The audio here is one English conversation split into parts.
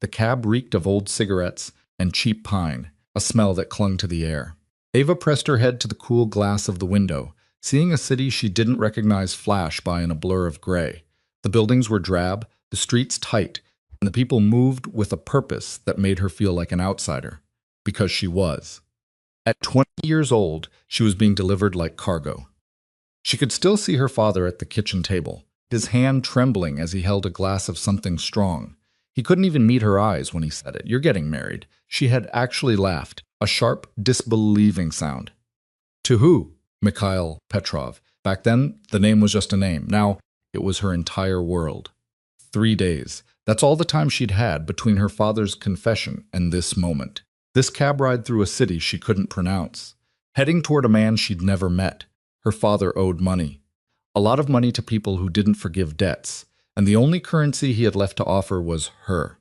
The cab reeked of old cigarettes and cheap pine, a smell that clung to the air. Ava pressed her head to the cool glass of the window, seeing a city she didn't recognize flash by in a blur of gray. The buildings were drab, the streets tight, and the people moved with a purpose that made her feel like an outsider. Because she was. At 20 years old, she was being delivered like cargo. She could still see her father at the kitchen table, his hand trembling as he held a glass of something strong. He couldn't even meet her eyes when he said it. "You're getting married." She had actually laughed, a sharp, disbelieving sound. To who? Mikhail Petrov. Back then, the name was just a name. Now, it was her entire world. 3 days. That's all the time she'd had between her father's confession and this moment. This cab ride through a city she couldn't pronounce. Heading toward a man she'd never met. Her father owed money. A lot of money to people who didn't forgive debts, and the only currency he had left to offer was her.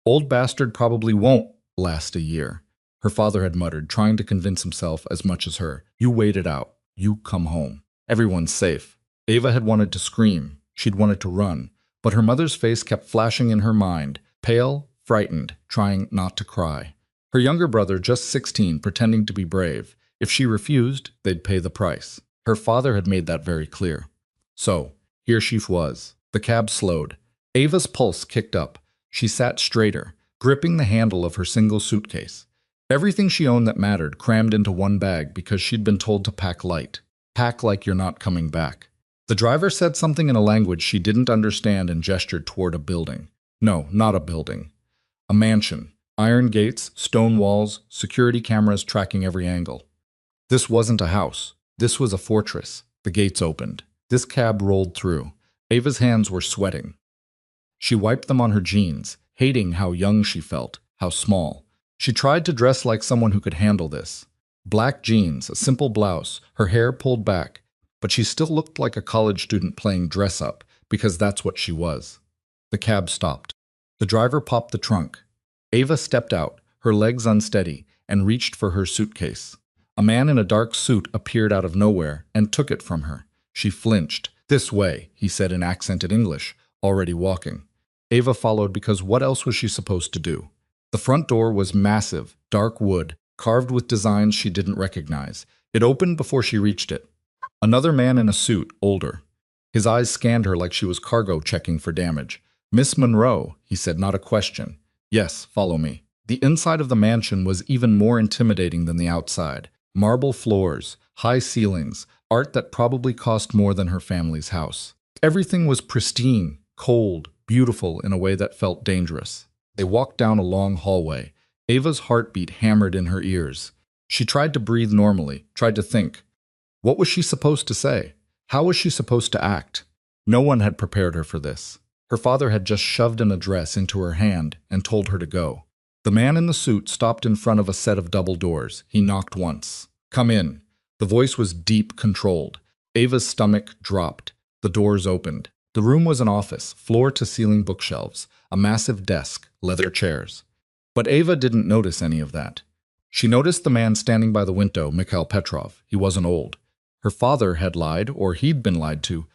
"Old bastard probably won't last a year," her father had muttered, trying to convince himself as much as her. "You wait it out. You come home. Everyone's safe." Ava had wanted to scream. She'd wanted to run. But her mother's face kept flashing in her mind, pale, frightened, trying not to cry. Her younger brother, just 16, pretending to be brave. If she refused, they'd pay the price. Her father had made that very clear. So, here she was. The cab slowed. Ava's pulse kicked up. She sat straighter, gripping the handle of her single suitcase. Everything she owned that mattered crammed into one bag because she'd been told to pack light. Pack like you're not coming back. The driver said something in a language she didn't understand and gestured toward a building. No, not a building. A mansion. Iron gates, stone walls, security cameras tracking every angle. This wasn't a house. This was a fortress. The gates opened. This cab rolled through. Ava's hands were sweating. She wiped them on her jeans, hating how young she felt, how small. She tried to dress like someone who could handle this. Black jeans, a simple blouse, her hair pulled back, but she still looked like a college student playing dress-up, because that's what she was. The cab stopped. The driver popped the trunk. Ava stepped out, her legs unsteady, and reached for her suitcase. A man in a dark suit appeared out of nowhere and took it from her. She flinched. "This way," he said in accented English, already walking. Ava followed because what else was she supposed to do? The front door was massive, dark wood, carved with designs she didn't recognize. It opened before she reached it. Another man in a suit, older. His eyes scanned her like she was cargo checking for damage. "Miss Monroe," he said, not a question. "Yes, follow me." The inside of the mansion was even more intimidating than the outside. Marble floors, high ceilings, art that probably cost more than her family's house. Everything was pristine, cold, beautiful in a way that felt dangerous. They walked down a long hallway. Ava's heartbeat hammered in her ears. She tried to breathe normally, tried to think. What was she supposed to say? How was she supposed to act? No one had prepared her for this. Her father had just shoved an address into her hand and told her to go. The man in the suit stopped in front of a set of double doors. He knocked once. "Come in." The voice was deep, controlled. Ava's stomach dropped. The doors opened. The room was an office, floor-to-ceiling bookshelves, a massive desk, leather chairs. But Ava didn't notice any of that. She noticed the man standing by the window, Mikhail Petrov. He wasn't old. Her father had lied, or he'd been lied to,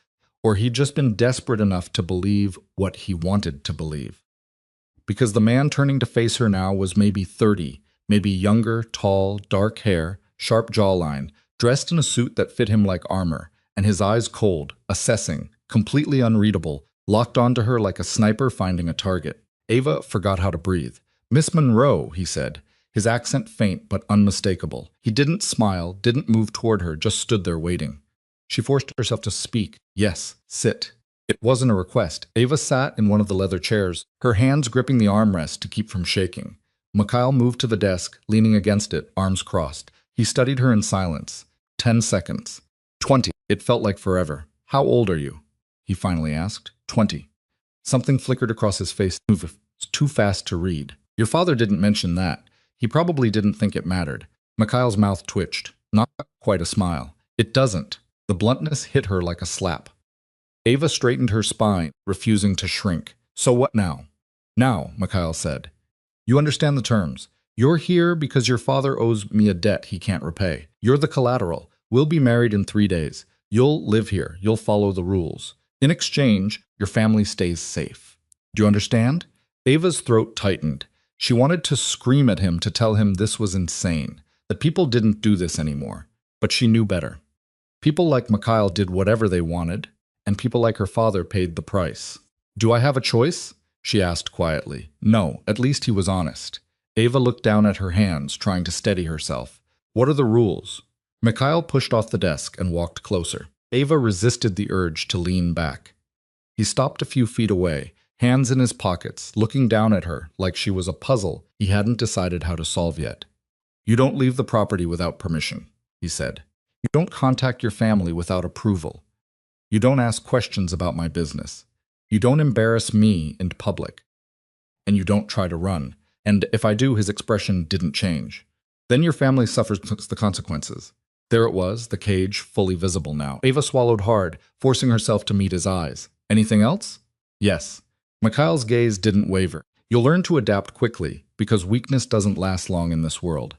or he'd just been desperate enough to believe what he wanted to believe. Because the man turning to face her now was maybe 30, maybe younger, tall, dark hair, sharp jawline, dressed in a suit that fit him like armor, and his eyes cold, assessing, completely unreadable, locked onto her like a sniper finding a target. Ava forgot how to breathe. "Miss Monroe," he said, his accent faint but unmistakable. He didn't smile, didn't move toward her, just stood there waiting. She forced herself to speak. "Yes, sit." It wasn't a request. Ava sat in one of the leather chairs, her hands gripping the armrest to keep from shaking. Mikhail moved to the desk, leaning against it, arms crossed. He studied her in silence. 10 seconds. 20. It felt like forever. "How old are you?" he finally asked. 20. Something flickered across his face. It was too fast to read. "Your father didn't mention that. He probably didn't think it mattered." Mikhail's mouth twitched. Not quite a smile. "It doesn't." The bluntness hit her like a slap. Ava straightened her spine, refusing to shrink. "So what now?" "Now," Mikhail said. "You understand the terms. You're here because your father owes me a debt he can't repay. You're the collateral. We'll be married in 3 days. You'll live here. You'll follow the rules. In exchange, your family stays safe. Do you understand?" Ava's throat tightened. She wanted to scream at him to tell him this was insane, that people didn't do this anymore. But she knew better. People like Mikhail did whatever they wanted, and people like her father paid the price. "Do I have a choice?" she asked quietly. No, at least he was honest. Ava looked down at her hands, trying to steady herself. "What are the rules?" Mikhail pushed off the desk and walked closer. Ava resisted the urge to lean back. He stopped a few feet away, hands in his pockets, looking down at her like she was a puzzle he hadn't decided how to solve yet. "You don't leave the property without permission," he said. "You don't contact your family without approval. You don't ask questions about my business. You don't embarrass me in public. And you don't try to run. And if I do," his expression didn't change. "Then your family suffers the consequences." There it was, the cage, fully visible now. Ava swallowed hard, forcing herself to meet his eyes. "Anything else?" "Yes." Mikhail's gaze didn't waver. "You'll learn to adapt quickly, because weakness doesn't last long in this world."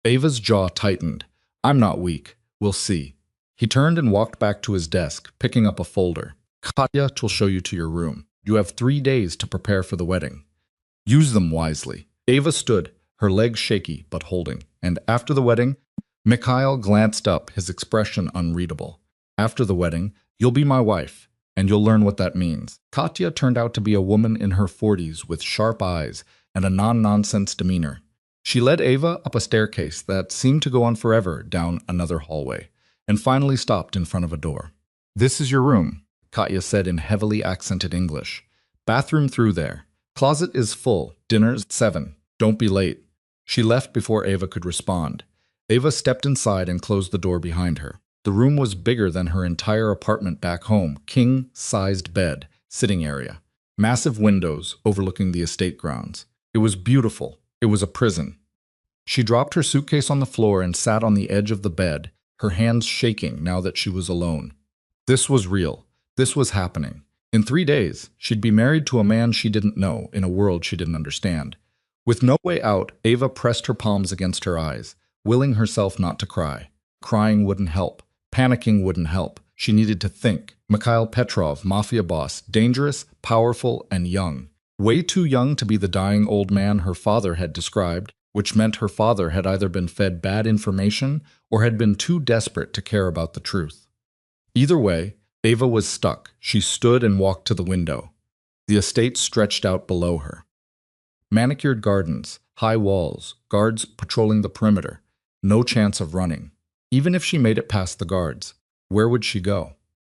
Ava's jaw tightened. "I'm not weak. We'll see." He turned and walked back to his desk, picking up a folder. "Katya will show you to your room. You have 3 days to prepare for the wedding. Use them wisely." Ava stood, her legs shaky but holding. "And after the wedding?" Mikhail glanced up, his expression unreadable. "After the wedding, you'll be my wife, and you'll learn what that means." Katya turned out to be a woman in her 40s with sharp eyes and a non-nonsense demeanor. She led Ava up a staircase that seemed to go on forever down another hallway, and finally stopped in front of a door. "This is your room," Katya said in heavily accented English. "Bathroom through there. Closet is full. Dinner's at 7. Don't be late." She left before Ava could respond. Ava stepped inside and closed the door behind her. The room was bigger than her entire apartment back home. King-sized bed, sitting area, massive windows overlooking the estate grounds. It was beautiful. It was a prison. She dropped her suitcase on the floor and sat on the edge of the bed, her hands shaking now that she was alone. This was real. This was happening. In 3 days, she'd be married to a man she didn't know in a world she didn't understand. With no way out, Ava pressed her palms against her eyes, willing herself not to cry. Crying wouldn't help. Panicking wouldn't help. She needed to think. Mikhail Petrov, Mafia boss, dangerous, powerful, and young. Way too young to be the dying old man her father had described, which meant her father had either been fed bad information or had been too desperate to care about the truth. Either way, Ava was stuck. She stood and walked to the window. The estate stretched out below her. Manicured gardens, high walls, guards patrolling the perimeter. No chance of running. Even if she made it past the guards, where would she go?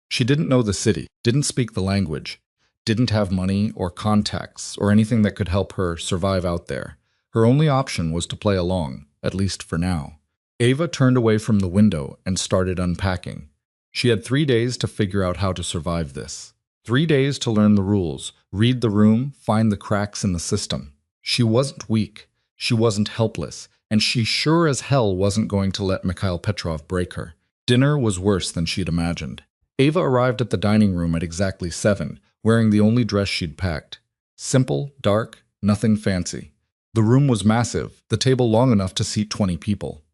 She didn't know the city, didn't speak the language, didn't have money or contacts or anything that could help her survive out there. Her only option was to play along, at least for now. Ava turned away from the window and started unpacking. She had 3 days to figure out how to survive this. 3 days to learn the rules, read the room, find the cracks in the system. She wasn't weak. She wasn't helpless. And she sure as hell wasn't going to let Mikhail Petrov break her. Dinner was worse than she'd imagined. Ava arrived at the dining room at exactly 7, wearing the only dress she'd packed. Simple, dark, nothing fancy. The room was massive, the table long enough to seat 20 people.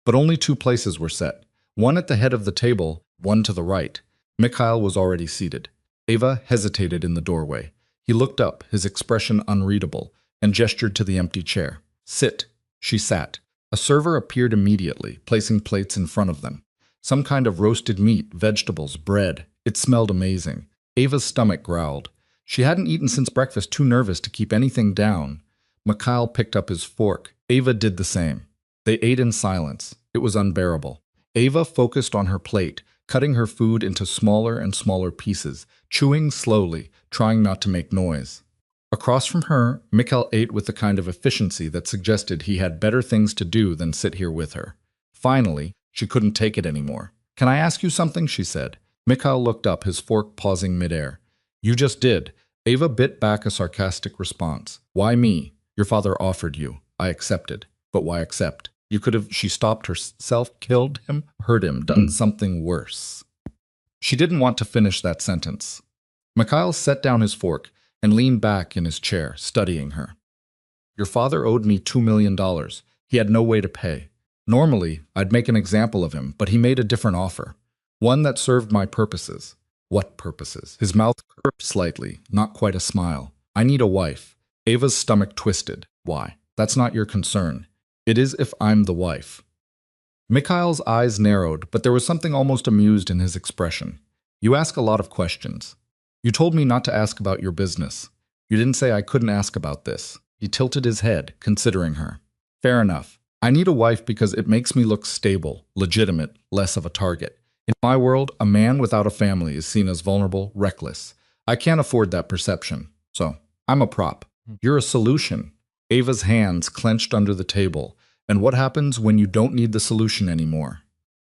But only 2 places were set, one at the head of the table, one to the right. Mikhail was already seated. Ava hesitated in the doorway. He looked up, his expression unreadable, and gestured to the empty chair. "Sit." She sat. A server appeared immediately, placing plates in front of them. Some kind of roasted meat, vegetables, bread. It smelled amazing. Ava's stomach growled. She hadn't eaten since breakfast, too nervous to keep anything down. Mikhail picked up his fork. Ava did the same. They ate in silence. It was unbearable. Ava focused on her plate, cutting her food into smaller and smaller pieces, chewing slowly, trying not to make noise. Across from her, Mikhail ate with the kind of efficiency that suggested he had better things to do than sit here with her. Finally, she couldn't take it anymore. "Can I ask you something?" she said. Mikhail looked up, his fork pausing midair. "You just did." Ava bit back a sarcastic response. "Why me? Your father offered you. I accepted. But why accept? You could have..." She stopped herself, killed him, hurt him, done something worse. She didn't want to finish that sentence. Mikhail set down his fork and leaned back in his chair, studying her. "Your father owed me $2 million. He had no way to pay. Normally, I'd make an example of him, but he made a different offer. One that served my purposes." "What purposes?" His mouth curved slightly, not quite a smile. "I need a wife. Ava's stomach twisted. Why? That's not your concern. It is if I'm the wife. Mikhail's eyes narrowed, but there was something almost amused in his expression. You ask a lot of questions. You told me not to ask about your business. You didn't say I couldn't ask about this. He tilted his head, considering her. Fair enough. I need a wife because it makes me look stable, legitimate, less of a target. In my world, a man without a family is seen as vulnerable, reckless. I can't afford that perception. So, I'm a prop. You're a solution. Ava's hands clenched under the table. And what happens when you don't need the solution anymore?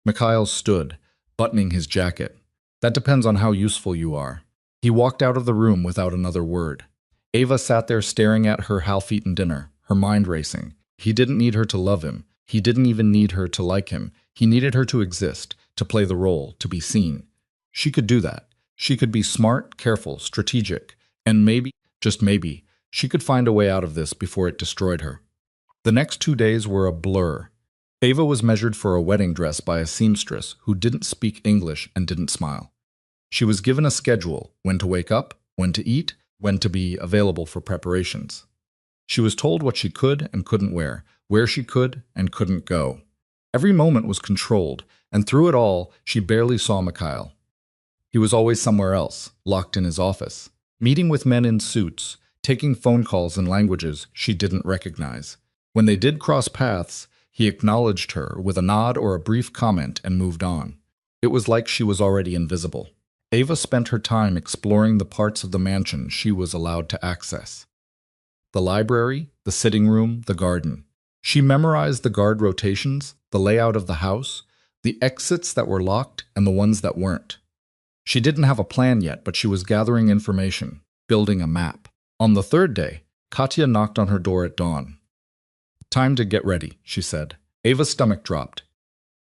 Mikhail stood, buttoning his jacket. That depends on how useful you are. He walked out of the room without another word. Ava sat there staring at her half-eaten dinner, her mind racing. He didn't need her to love him. He didn't even need her to like him. He needed her to exist, to play the role, to be seen. She could do that. She could be smart, careful, strategic, and maybe, just maybe, she could find a way out of this before it destroyed her. The next 2 days were a blur. Ava was measured for a wedding dress by a seamstress who didn't speak English and didn't smile. She was given a schedule, when to wake up, when to eat, when to be available for preparations. She was told what she could and couldn't wear, where she could and couldn't go. Every moment was controlled, and through it all, she barely saw Mikhail. He was always somewhere else, locked in his office, meeting with men in suits, taking phone calls in languages she didn't recognize. When they did cross paths, he acknowledged her with a nod or a brief comment and moved on. It was like she was already invisible. Ava spent her time exploring the parts of the mansion she was allowed to access. The library, the sitting room, the garden. She memorized the guard rotations, the layout of the house, the exits that were locked and the ones that weren't. She didn't have a plan yet, but she was gathering information, building a map. On the third day, Katya knocked on her door at dawn. Time to get ready, she said. Ava's stomach dropped.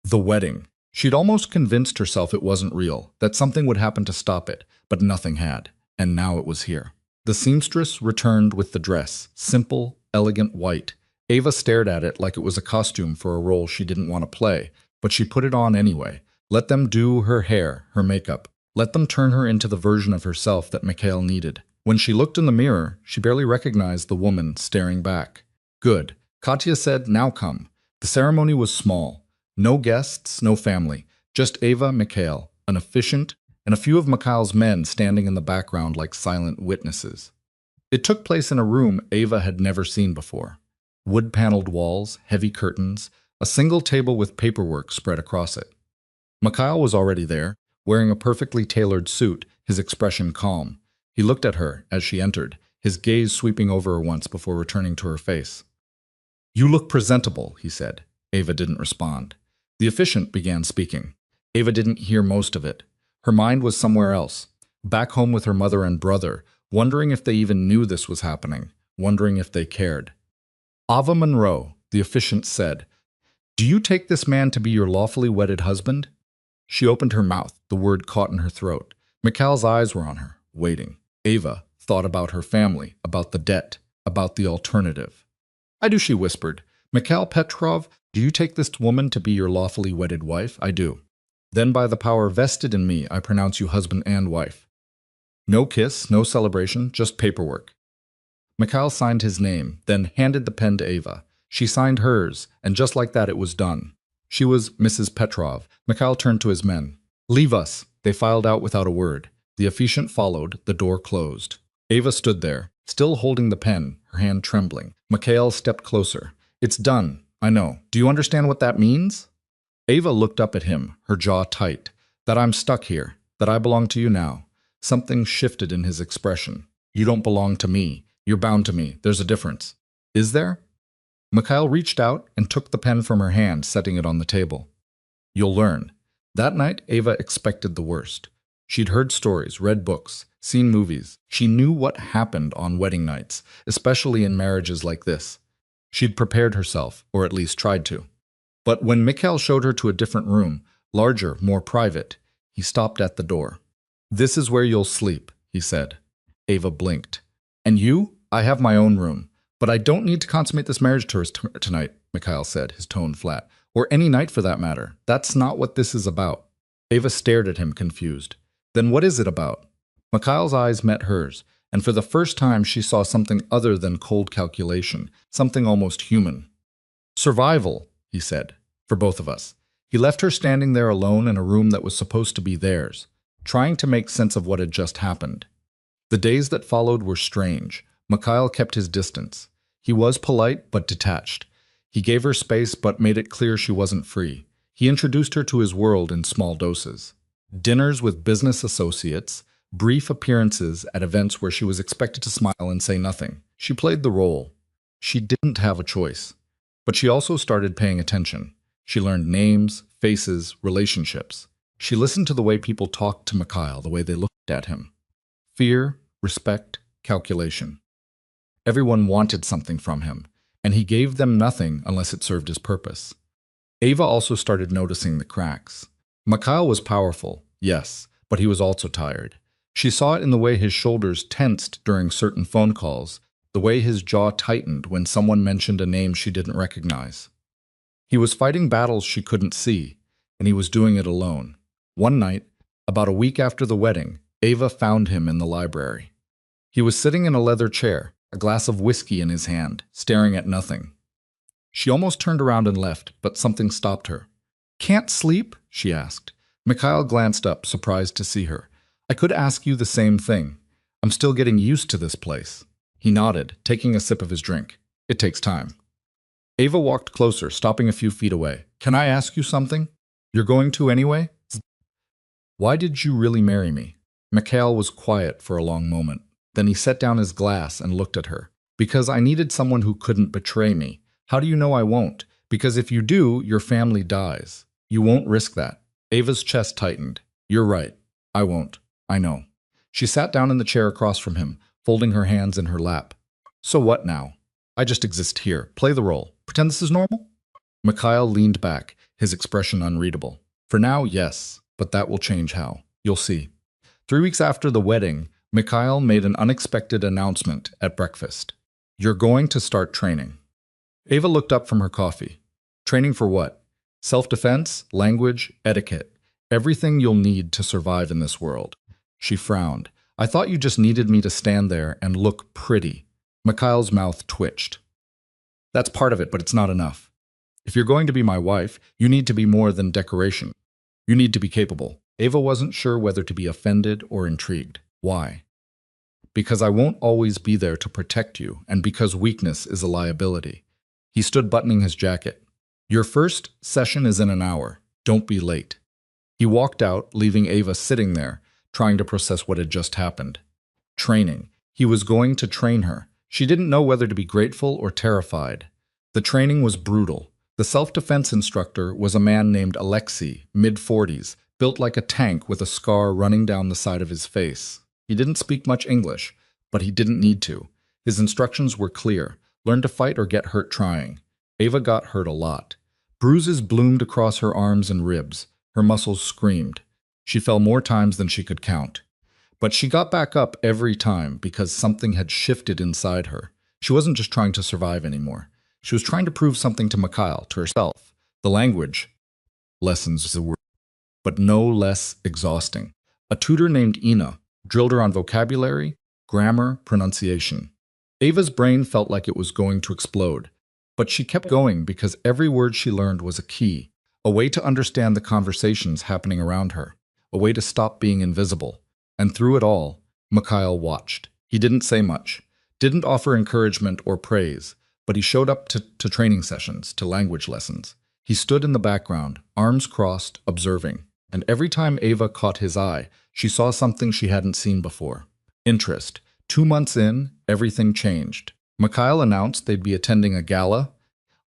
The wedding. She'd almost convinced herself it wasn't real, that something would happen to stop it, but nothing had, and now it was here. The seamstress returned with the dress, simple, elegant white. Ava stared at it like it was a costume for a role she didn't want to play, but she put it on anyway. Let them do her hair, her makeup. Let them turn her into the version of herself that Mikhail needed. When she looked in the mirror, she barely recognized the woman staring back. Good. Katya said, now come. The ceremony was small. No guests, no family. Just Ava, Mikhail, an efficient, and a few of Mikhail's men standing in the background like silent witnesses. It took place in a room Ava had never seen before. Wood-paneled walls, heavy curtains, a single table with paperwork spread across it. Mikhail was already there, wearing a perfectly tailored suit, his expression calm. He looked at her as she entered, his gaze sweeping over her once before returning to her face. You look presentable, he said. Ava didn't respond. The officiant began speaking. Ava didn't hear most of it. Her mind was somewhere else, back home with her mother and brother, wondering if they even knew this was happening, wondering if they cared. Ava Monroe, the officiant said, do you take this man to be your lawfully wedded husband? She opened her mouth, the word caught in her throat. Mikhail's eyes were on her, waiting. Ava thought about her family, about the debt, about the alternative. I do, she whispered. Mikhail Petrov, do you take this woman to be your lawfully wedded wife? I do. Then by the power vested in me, I pronounce you husband and wife. No kiss, no celebration, just paperwork. Mikhail signed his name, then handed the pen to Ava. She signed hers, and just like that it was done. She was Mrs. Petrov. Mikhail turned to his men. Leave us. They filed out without a word. The officiant followed, the door closed. Ava stood there, still holding the pen, her hand trembling. Mikhail stepped closer. It's done, I know. Do you understand what that means? Ava looked up at him, her jaw tight. That I'm stuck here, that I belong to you now. Something shifted in his expression. You don't belong to me. You're bound to me. There's a difference. Is there? Mikhail reached out and took the pen from her hand, setting it on the table. You'll learn. That night, Ava expected the worst. She'd heard stories, read books, seen movies. She knew what happened on wedding nights, especially in marriages like this. She'd prepared herself, or at least tried to. But when Mikhail showed her to a different room, larger, more private, he stopped at the door. This is where you'll sleep, he said. Ava blinked. And you? I have my own room. But I don't need to consummate this marriage tonight, Mikhail said, his tone flat. Or any night for that matter. That's not what this is about. Ava stared at him, confused. Then what is it about? Mikhail's eyes met hers. and for the first time she saw something other than cold calculation, something almost human. "Survival," he said, "for both of us." He left her standing there alone in a room that was supposed to be theirs, trying to make sense of what had just happened. The days that followed were strange. Mikhail kept his distance. He was polite but detached. He gave her space but made it clear she wasn't free. He introduced her to his world in small doses. Dinners with business associates, brief appearances at events where she was expected to smile and say nothing. She played the role. She didn't have a choice. But she also started paying attention. She learned names, faces, relationships. She listened to the way people talked to Mikhail, the way they looked at him. Fear, respect, calculation. Everyone wanted something from him, and he gave them nothing unless it served his purpose. Ava also started noticing the cracks. Mikhail was powerful, yes, but he was also tired. She saw it in the way his shoulders tensed during certain phone calls, the way his jaw tightened when someone mentioned a name she didn't recognize. He was fighting battles she couldn't see, and he was doing it alone. One night, about a week after the wedding, Ava found him in the library. He was sitting in a leather chair, a glass of whiskey in his hand, staring at nothing. She almost turned around and left, but something stopped her. "Can't sleep?" she asked. Mikhail glanced up, surprised to see her. "I could ask you the same thing. I'm still getting used to this place." He nodded, taking a sip of his drink. "It takes time." Ava walked closer, stopping a few feet away. "Can I ask you something? You're going to anyway?" "Why did you really marry me?" Mikhail was quiet for a long moment. Then he set down his glass and looked at her. "Because I needed someone who couldn't betray me. How do you know I won't? Because if you do, your family dies. You won't risk that." Ava's chest tightened. "You're right. I won't. I know." She sat down in the chair across from him, folding her hands in her lap. "So what now? I just exist here. Play the role. Pretend this is normal?" Mikhail leaned back, his expression unreadable. "For now, yes, but that will change how. You'll see." 3 weeks after the wedding, Mikhail made an unexpected announcement at breakfast. "You're going to start training." Ava looked up from her coffee. "Training for what?" "Self-defense, language, etiquette. Everything you'll need to survive in this world." She frowned. "I thought you just needed me to stand there and look pretty." Mikhail's mouth twitched. "That's part of it, but it's not enough. If you're going to be my wife, you need to be more than decoration. You need to be capable." Ava wasn't sure whether to be offended or intrigued. "Why?" "Because I won't always be there to protect you, and because weakness is a liability." He stood buttoning his jacket. "Your first session is in an hour. Don't be late." He walked out, leaving Ava sitting there, trying to process what had just happened. Training. He was going to train her. She didn't know whether to be grateful or terrified. The training was brutal. The self-defense instructor was a man named Alexei, mid-40s, built like a tank with a scar running down the side of his face. He didn't speak much English, but he didn't need to. His instructions were clear. Learn to fight or get hurt trying. Ava got hurt a lot. Bruises bloomed across her arms and ribs. Her muscles screamed. She fell more times than she could count. But she got back up every time because something had shifted inside her. She wasn't just trying to survive anymore. She was trying to prove something to Mikhail, to herself. The language lessons is a word, but no less exhausting. A tutor named Ina drilled her on vocabulary, grammar, pronunciation. Ava's brain felt like it was going to explode, but she kept going because every word she learned was a key, a way to understand the conversations happening around her, a way to stop being invisible. And through it all, Mikhail watched. He didn't say much, didn't offer encouragement or praise, but he showed up to training sessions, to language lessons. He stood in the background, arms crossed, observing. And every time Ava caught his eye, she saw something she hadn't seen before. Interest. 2 months in, everything changed. Mikhail announced they'd be attending a gala,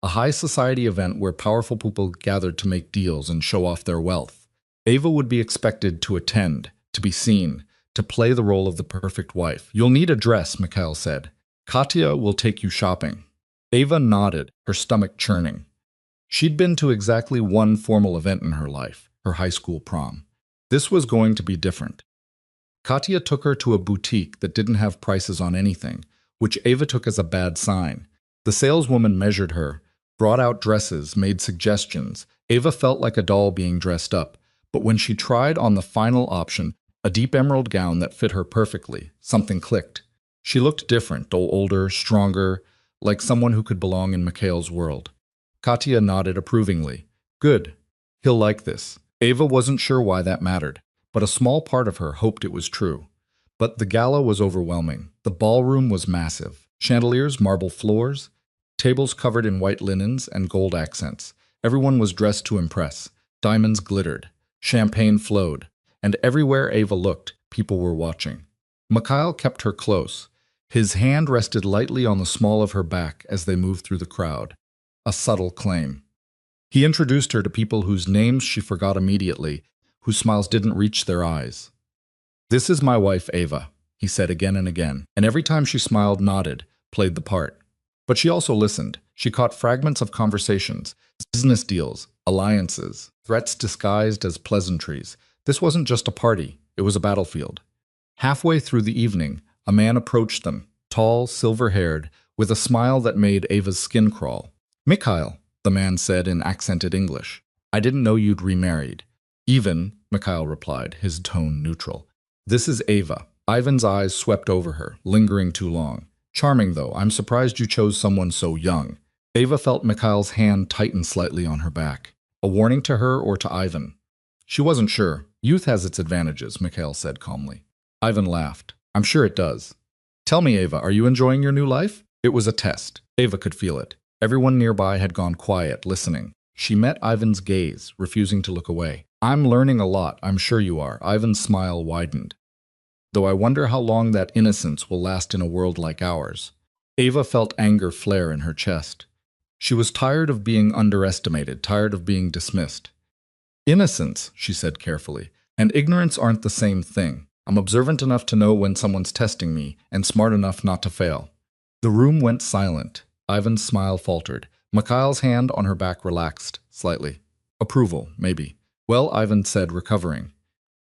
a high society event where powerful people gathered to make deals and show off their wealth. Ava would be expected to attend, to be seen, to play the role of the perfect wife. "You'll need a dress," Mikhail said. "Katya will take you shopping." Ava nodded, her stomach churning. She'd been to exactly one formal event in her life, her high school prom. This was going to be different. Katya took her to a boutique that didn't have prices on anything, which Ava took as a bad sign. The saleswoman measured her, brought out dresses, made suggestions. Ava felt like a doll being dressed up, but when she tried on the final option, a deep emerald gown that fit her perfectly, something clicked. She looked different, older, stronger, like someone who could belong in Mikhail's world. Katya nodded approvingly. Good. He'll like this. Ava wasn't sure why that mattered, but a small part of her hoped it was true. But the gala was overwhelming. The ballroom was massive. Chandeliers, marble floors, tables covered in white linens and gold accents. Everyone was dressed to impress. Diamonds glittered. Champagne flowed. And everywhere Ava looked, people were watching. Mikhail kept her close. His hand rested lightly on the small of her back as they moved through the crowd. A subtle claim. He introduced her to people whose names she forgot immediately, whose smiles didn't reach their eyes. "This is my wife, Ava," he said again and again, and every time she smiled, nodded, played the part. But she also listened. She caught fragments of conversations, business deals, alliances, threats disguised as pleasantries. This wasn't just a party, it was a battlefield. Halfway through the evening, a man approached them, tall, silver-haired, with a smile that made Ava's skin crawl. "Mikhail," the man said in accented English. "I didn't know you'd remarried." "Even," Mikhail replied, his tone neutral. "This is Ava." Ivan's eyes swept over her, lingering too long. "Charming, though. I'm surprised you chose someone so young." Ava felt Mikhail's hand tighten slightly on her back. A warning to her or to Ivan? She wasn't sure. "Youth has its advantages," Mikhail said calmly. Ivan laughed. "I'm sure it does." "Tell me, Ava, are you enjoying your new life?" It was a test. Ava could feel it. Everyone nearby had gone quiet, listening. She met Ivan's gaze, refusing to look away. "I'm learning a lot, I'm sure you are." Ivan's smile widened. "Though I wonder how long that innocence will last in a world like ours." Ava felt anger flare in her chest. She was tired of being underestimated, tired of being dismissed. "Innocence," she said carefully, "and ignorance aren't the same thing. I'm observant enough to know when someone's testing me, and smart enough not to fail." The room went silent. Ivan's smile faltered. Mikhail's hand on her back relaxed, slightly. "Approval, maybe." "Well," Ivan said, recovering.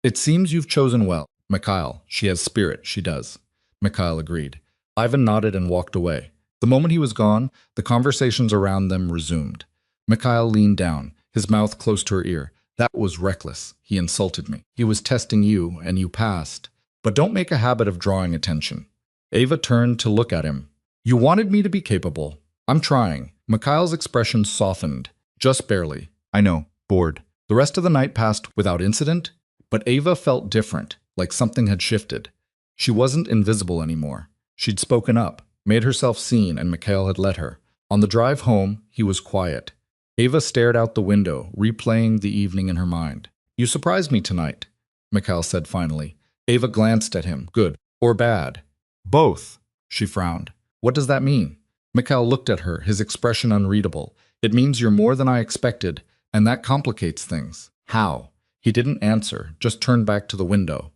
"It seems you've chosen well." "Mikhail, she has spirit, she does." Mikhail agreed. Ivan nodded and walked away. The moment he was gone, the conversations around them resumed. Mikhail leaned down, his mouth close to her ear. "That was reckless. He insulted me. He was testing you, and you passed. But don't make a habit of drawing attention." Ava turned to look at him. "You wanted me to be capable. I'm trying." Mikhail's expression softened, just barely. "I know, bored." The rest of the night passed without incident, but Ava felt different, like something had shifted. She wasn't invisible anymore. She'd spoken up, made herself seen, and Mikhail had let her. On the drive home, he was quiet. Ava stared out the window, replaying the evening in her mind. "You surprised me tonight," Mikhail said finally. Ava glanced at him. "Good or bad?" "Both," she frowned. "What does that mean?" Mikhail looked at her, his expression unreadable. "It means you're more than I expected, and that complicates things." "How?" He didn't answer, just turned back to the window.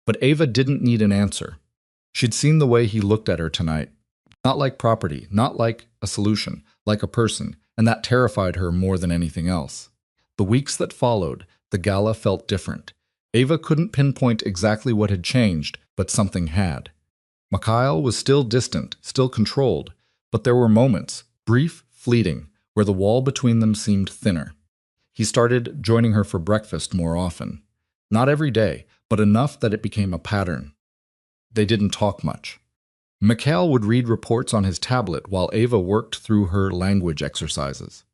But Ava didn't need an answer. She'd seen the way he looked at her tonight. Not like property, not like a solution, like a person, and that terrified her more than anything else. The weeks that followed, the gala felt different. Ava couldn't pinpoint exactly what had changed, but something had. Mikhail was still distant, still controlled, but there were moments, brief, fleeting, where the wall between them seemed thinner. He started joining her for breakfast more often. Not every day, but enough that it became a pattern. They didn't talk much. Mikhail would read reports on his tablet while Ava worked through her language exercises.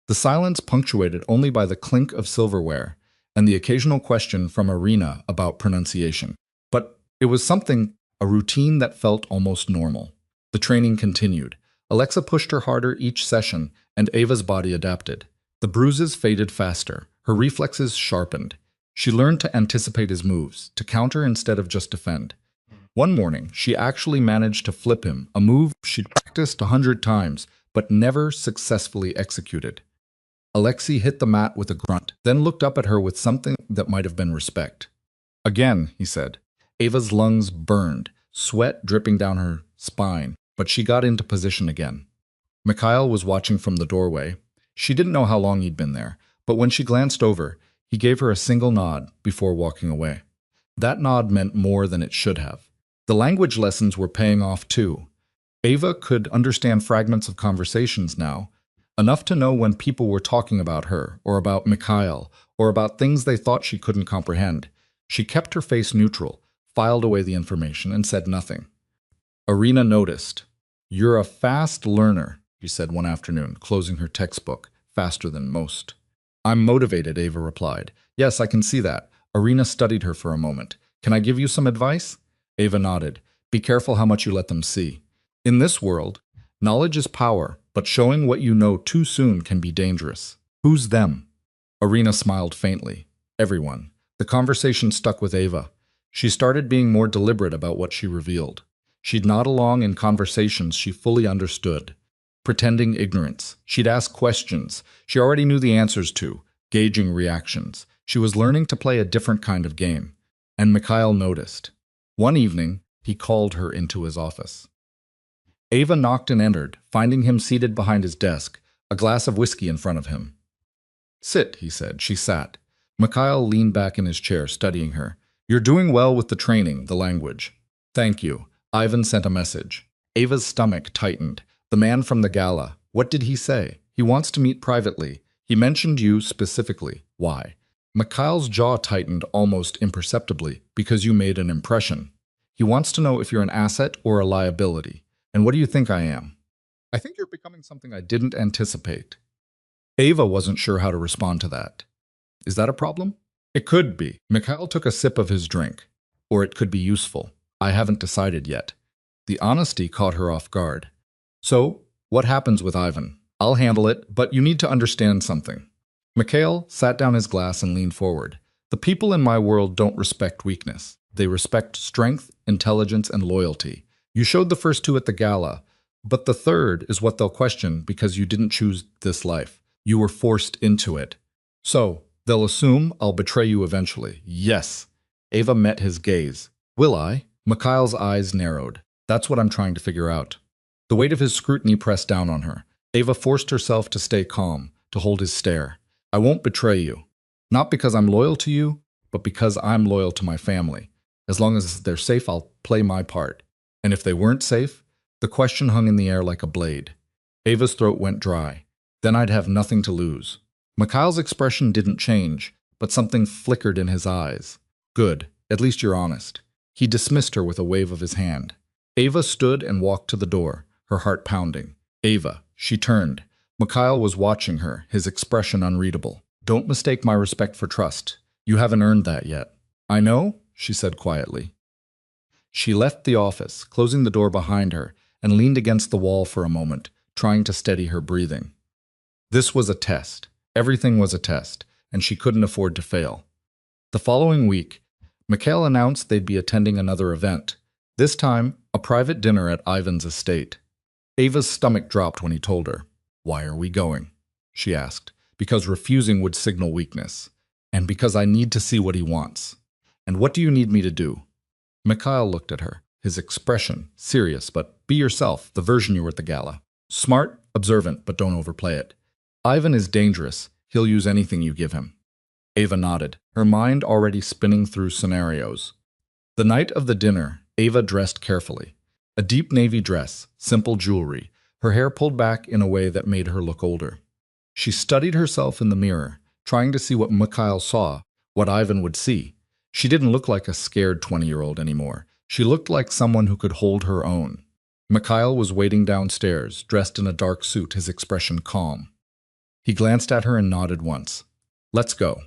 The silence punctuated only by the clink of silverware and the occasional question from Irina about pronunciation. But it was something, a routine that felt almost normal. The training continued. Alexa pushed her harder each session, and Ava's body adapted. The bruises faded faster. Her reflexes sharpened. She learned to anticipate his moves, to counter instead of just defend. One morning, she actually managed to flip him, a move she'd practiced 100 times, but never successfully executed. Alexei hit the mat with a grunt, then looked up at her with something that might have been respect. "Again," he said. Ava's lungs burned, sweat dripping down her spine, but she got into position again. Mikhail was watching from the doorway. She didn't know how long he'd been there, but when she glanced over, he gave her a single nod before walking away. That nod meant more than it should have. The language lessons were paying off too. Ava could understand fragments of conversations now, enough to know when people were talking about her, or about Mikhail, or about things they thought she couldn't comprehend. She kept her face neutral, filed away the information, and said nothing. Irina noticed. "You're a fast learner," she said one afternoon, closing her textbook, faster than most. "I'm motivated," Ava replied. "Yes, I can see that." Irina studied her for a moment. "Can I give you some advice?" Ava nodded. "Be careful how much you let them see. In this world, knowledge is power, but showing what you know too soon can be dangerous." "Who's them?" Irina smiled faintly. "Everyone." The conversation stuck with Ava. She started being more deliberate about what she revealed. She'd nod along in conversations she fully understood, pretending ignorance. She'd ask questions she already knew the answers to, gauging reactions. She was learning to play a different kind of game. And Mikhail noticed. One evening, he called her into his office. Ava knocked and entered, finding him seated behind his desk, a glass of whiskey in front of him. "Sit," he said. She sat. Mikhail leaned back in his chair, studying her. "You're doing well with the training, the language." "Thank you." Ivan sent a message. Ava's stomach tightened. "The man from the gala. What did he say?" "He wants to meet privately. He mentioned you specifically." "Why?" Mikhail's jaw tightened almost imperceptibly. "Because you made an impression. He wants to know if you're an asset or a liability. And what do you think I am?" "I think you're becoming something I didn't anticipate." Ava wasn't sure how to respond to that. "Is that a problem?" "It could be." Mikhail took a sip of his drink. "Or it could be useful. I haven't decided yet." The honesty caught her off guard. "So, what happens with Ivan?" "I'll handle it, but you need to understand something." Mikhail sat down his glass and leaned forward. "The people in my world don't respect weakness. They respect strength, intelligence, and loyalty. You showed the first two at the gala, but the third is what they'll question because you didn't choose this life. You were forced into it. So, they'll assume I'll betray you eventually." "Yes." Ava met his gaze. "Will I?" Mikhail's eyes narrowed. "That's what I'm trying to figure out." The weight of his scrutiny pressed down on her. Ava forced herself to stay calm, to hold his stare. "I won't betray you. Not because I'm loyal to you, but because I'm loyal to my family. As long as they're safe, I'll play my part. And if they weren't safe?" The question hung in the air like a blade. Ava's throat went dry. "Then I'd have nothing to lose." Mikhail's expression didn't change, but something flickered in his eyes. "Good. At least you're honest." He dismissed her with a wave of his hand. Ava stood and walked to the door, her heart pounding. "Ava." She turned. Mikhail was watching her, his expression unreadable. "Don't mistake my respect for trust. You haven't earned that yet." "I know," she said quietly. She left the office, closing the door behind her, and leaned against the wall for a moment, trying to steady her breathing. This was a test. Everything was a test, and she couldn't afford to fail. The following week, Mikhail announced they'd be attending another event. This time, a private dinner at Ivan's estate. Ava's stomach dropped when he told her. "Why are we going?" she asked. "Because refusing would signal weakness. And because I need to see what he wants." "And what do you need me to do?" Mikhail looked at her, his expression serious, but "Be yourself, the version you were at the gala. Smart, observant, but don't overplay it. Ivan is dangerous. He'll use anything you give him." Ava nodded, her mind already spinning through scenarios. The night of the dinner, Ava dressed carefully. A deep navy dress, simple jewelry, her hair pulled back in a way that made her look older. She studied herself in the mirror, trying to see what Mikhail saw, what Ivan would see. She didn't look like a scared 20-year-old anymore. She looked like someone who could hold her own. Mikhail was waiting downstairs, dressed in a dark suit, his expression calm. He glanced at her and nodded once. "Let's go."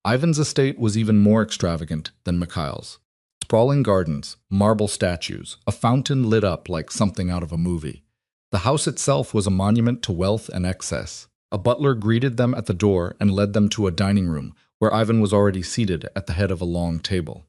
Ivan's estate was even more extravagant than Mikhail's. Sprawling gardens, marble statues, a fountain lit up like something out of a movie. The house itself was a monument to wealth and excess. A butler greeted them at the door and led them to a dining room, where Ivan was already seated at the head of a long table.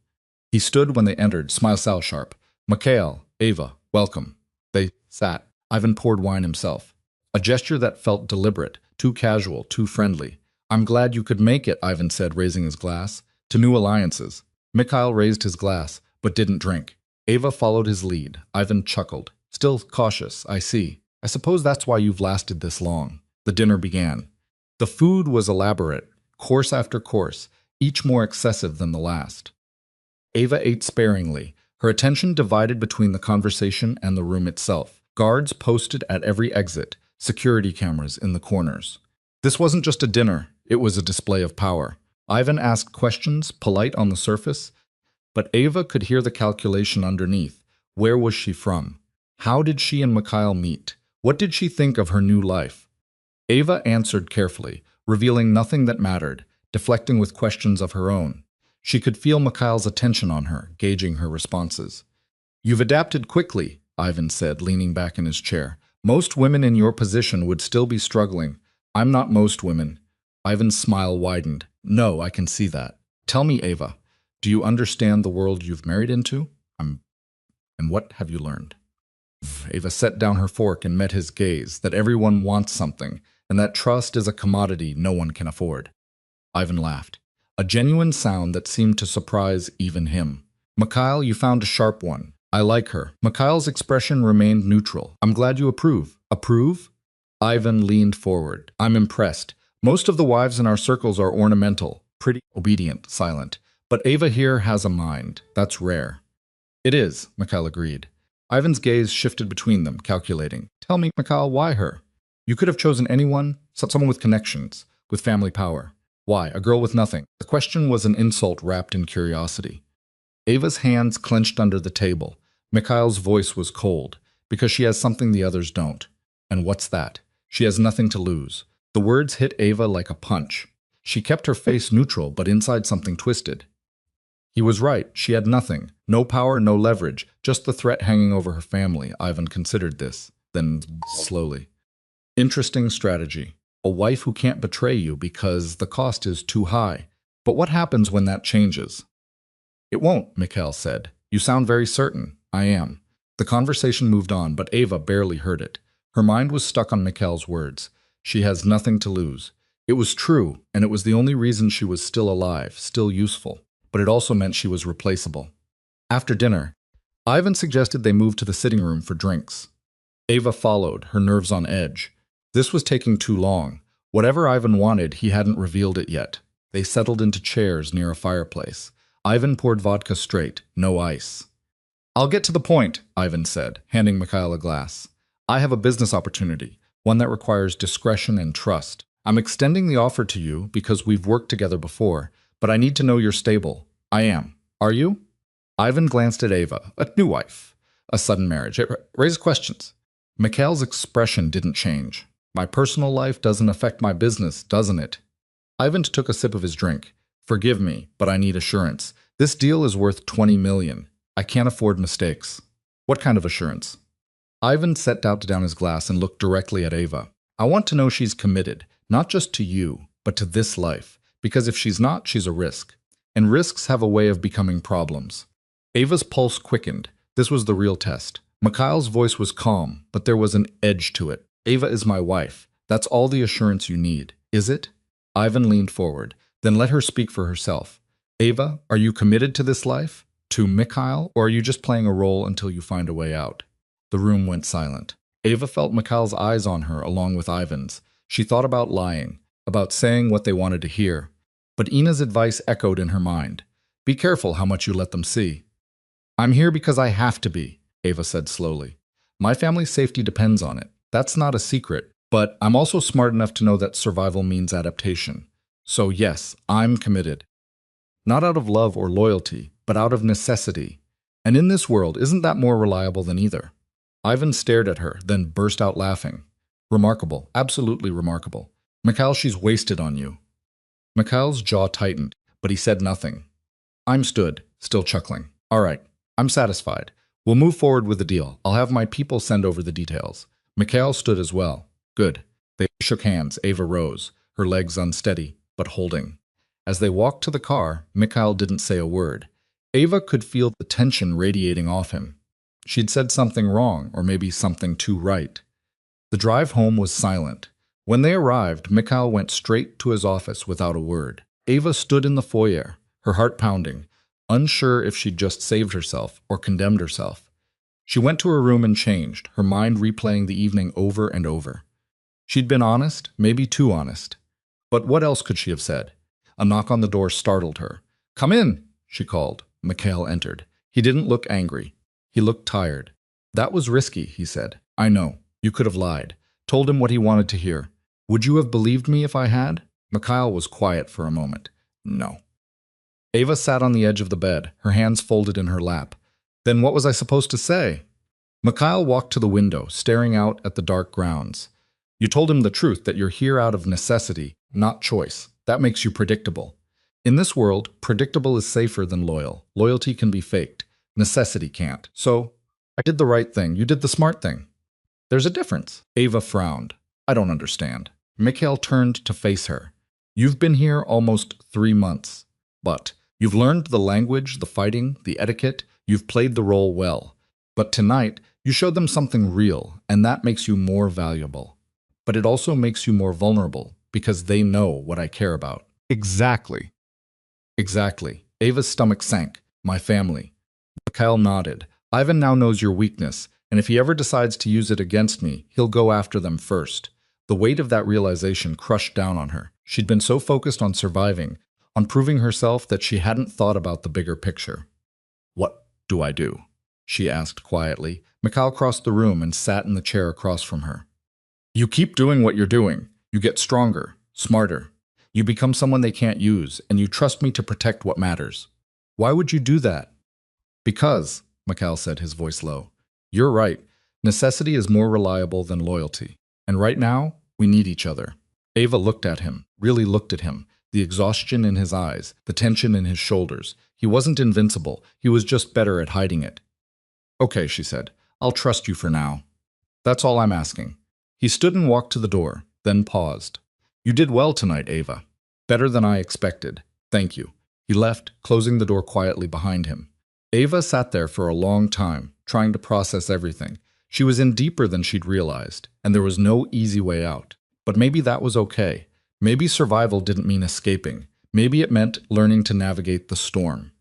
He stood when they entered, smile sharp. "Mikhail, Ava, welcome." They sat. Ivan poured wine himself. A gesture that felt deliberate, too casual, too friendly. "I'm glad you could make it," Ivan said, raising his glass. "To new alliances." Mikhail raised his glass, but didn't drink. Ava followed his lead. Ivan chuckled. "Still cautious, I see. I suppose that's why you've lasted this long." The dinner began. The food was elaborate, course after course, each more excessive than the last. Ava ate sparingly, her attention divided between the conversation and the room itself. Guards posted at every exit, security cameras in the corners. This wasn't just a dinner, it was a display of power. Ivan asked questions, polite on the surface, but Ava could hear the calculation underneath. Where was she from? How did she and Mikhail meet? What did she think of her new life? Ava answered carefully, revealing nothing that mattered, deflecting with questions of her own. She could feel Mikhail's attention on her, gauging her responses. You've adapted quickly, Ivan said, leaning back in his chair. Most women in your position would still be struggling. I'm not most women. Ivan's smile widened. No, I can see that. Tell me, Ava, do you understand the world you've married into? And what have you learned? Ava set down her fork and met his gaze, that everyone wants something, and that trust is a commodity no one can afford. Ivan laughed, a genuine sound that seemed to surprise even him. Mikhail, you found a sharp one. I like her. Mikhail's expression remained neutral. I'm glad you approve. Approve? Ivan leaned forward. I'm impressed. Most of the wives in our circles are ornamental, pretty, obedient, silent. But Ava here has a mind. That's rare. It is, Mikhail agreed. Ivan's gaze shifted between them, calculating. Tell me, Mikhail, why her? You could have chosen anyone, someone with connections, with family power. Why, a girl with nothing? The question was an insult wrapped in curiosity. Ava's hands clenched under the table. Mikhail's voice was cold, because she has something the others don't. And what's that? She has nothing to lose. The words hit Ava like a punch. She kept her face neutral, but inside something twisted. He was right. She had nothing. No power, no leverage. Just the threat hanging over her family. Ivan considered this, then slowly. Interesting strategy. A wife who can't betray you because the cost is too high. But what happens when that changes? It won't, Mikhail said. You sound very certain. I am. The conversation moved on, but Ava barely heard it. Her mind was stuck on Mikhail's words. She has nothing to lose. It was true, and it was the only reason she was still alive, still useful. But it also meant she was replaceable. After dinner, Ivan suggested they move to the sitting room for drinks. Ava followed, her nerves on edge. This was taking too long. Whatever Ivan wanted, he hadn't revealed it yet. They settled into chairs near a fireplace. Ivan poured vodka straight, no ice. I'll get to the point, Ivan said, handing Mikhail a glass. I have a business opportunity, one that requires discretion and trust. I'm extending the offer to you because we've worked together before, but I need to know you're stable. I am. Are you? Ivan glanced at Ava, a new wife. A sudden marriage. It raised questions. Mikhail's expression didn't change. My personal life doesn't affect my business, doesn't it? Ivan took a sip of his drink. Forgive me, but I need assurance. This deal is worth $20 million. I can't afford mistakes. What kind of assurance? Ivan set down his glass and looked directly at Ava. I want to know she's committed, not just to you, but to this life. Because if she's not, she's a risk. And risks have a way of becoming problems. Ava's pulse quickened. This was the real test. Mikhail's voice was calm, but there was an edge to it. Ava is my wife. That's all the assurance you need. Is it? Ivan leaned forward. Then let her speak for herself. Ava, are you committed to this life? To Mikhail? Or are you just playing a role until you find a way out? The room went silent. Ava felt Mikhail's eyes on her along with Ivan's. She thought about lying, about saying what they wanted to hear. But Ina's advice echoed in her mind. Be careful how much you let them see. I'm here because I have to be, Ava said slowly. My family's safety depends on it. That's not a secret, but I'm also smart enough to know that survival means adaptation. So yes, I'm committed. Not out of love or loyalty, but out of necessity. And in this world, isn't that more reliable than either? Ivan stared at her, then burst out laughing. Remarkable, absolutely remarkable. Mikhail, she's wasted on you. Mikhail's jaw tightened, but he said nothing. I'm stood, still chuckling. All right, I'm satisfied. We'll move forward with the deal. I'll have my people send over the details. Mikhail stood as well. Good. They shook hands. Ava rose, her legs unsteady, but holding. As they walked to the car, Mikhail didn't say a word. Ava could feel the tension radiating off him. She'd said something wrong, or maybe something too right. The drive home was silent. When they arrived, Mikhail went straight to his office without a word. Ava stood in the foyer, her heart pounding, unsure if she'd just saved herself or condemned herself. She went to her room and changed, her mind replaying the evening over and over. She'd been honest, maybe too honest. But what else could she have said? A knock on the door startled her. Come in, she called. Mikhail entered. He didn't look angry. He looked tired. That was risky, he said. I know. You could have lied. Told him what he wanted to hear. Would you have believed me if I had? Mikhail was quiet for a moment. No. Ava sat on the edge of the bed, her hands folded in her lap. Then what was I supposed to say? Mikhail walked to the window, staring out at the dark grounds. You told him the truth, that you're here out of necessity, not choice. That makes you predictable. In this world, predictable is safer than loyal. Loyalty can be faked. Necessity can't. So, I did the right thing. You did the smart thing. There's a difference. Ava frowned. I don't understand. Mikhail turned to face her. You've been here almost 3 months. But you've learned the language, the fighting, the etiquette. You've played the role well. But tonight, you showed them something real, and that makes you more valuable. But it also makes you more vulnerable, because they know what I care about. Exactly. Exactly. Ava's stomach sank. My family. Mikhail nodded. Ivan now knows your weakness, and if he ever decides to use it against me, he'll go after them first. The weight of that realization crushed down on her. She'd been so focused on surviving, on proving herself, that she hadn't thought about the bigger picture. What do I do? She asked quietly. Mikhail crossed the room and sat in the chair across from her. You keep doing what you're doing. You get stronger, smarter. You become someone they can't use, and you trust me to protect what matters. Why would you do that? Because, Mikhail said, his voice low. You're right. Necessity is more reliable than loyalty. And right now, we need each other. Ava looked at him, really looked at him, the exhaustion in his eyes, the tension in his shoulders. He wasn't invincible. He was just better at hiding it. Okay, she said. I'll trust you for now. That's all I'm asking. He stood and walked to the door, then paused. You did well tonight, Ava. Better than I expected. Thank you. He left, closing the door quietly behind him. Ava sat there for a long time, trying to process everything. She was in deeper than she'd realized, and there was no easy way out. But maybe that was okay. Maybe survival didn't mean escaping. Maybe it meant learning to navigate the storm.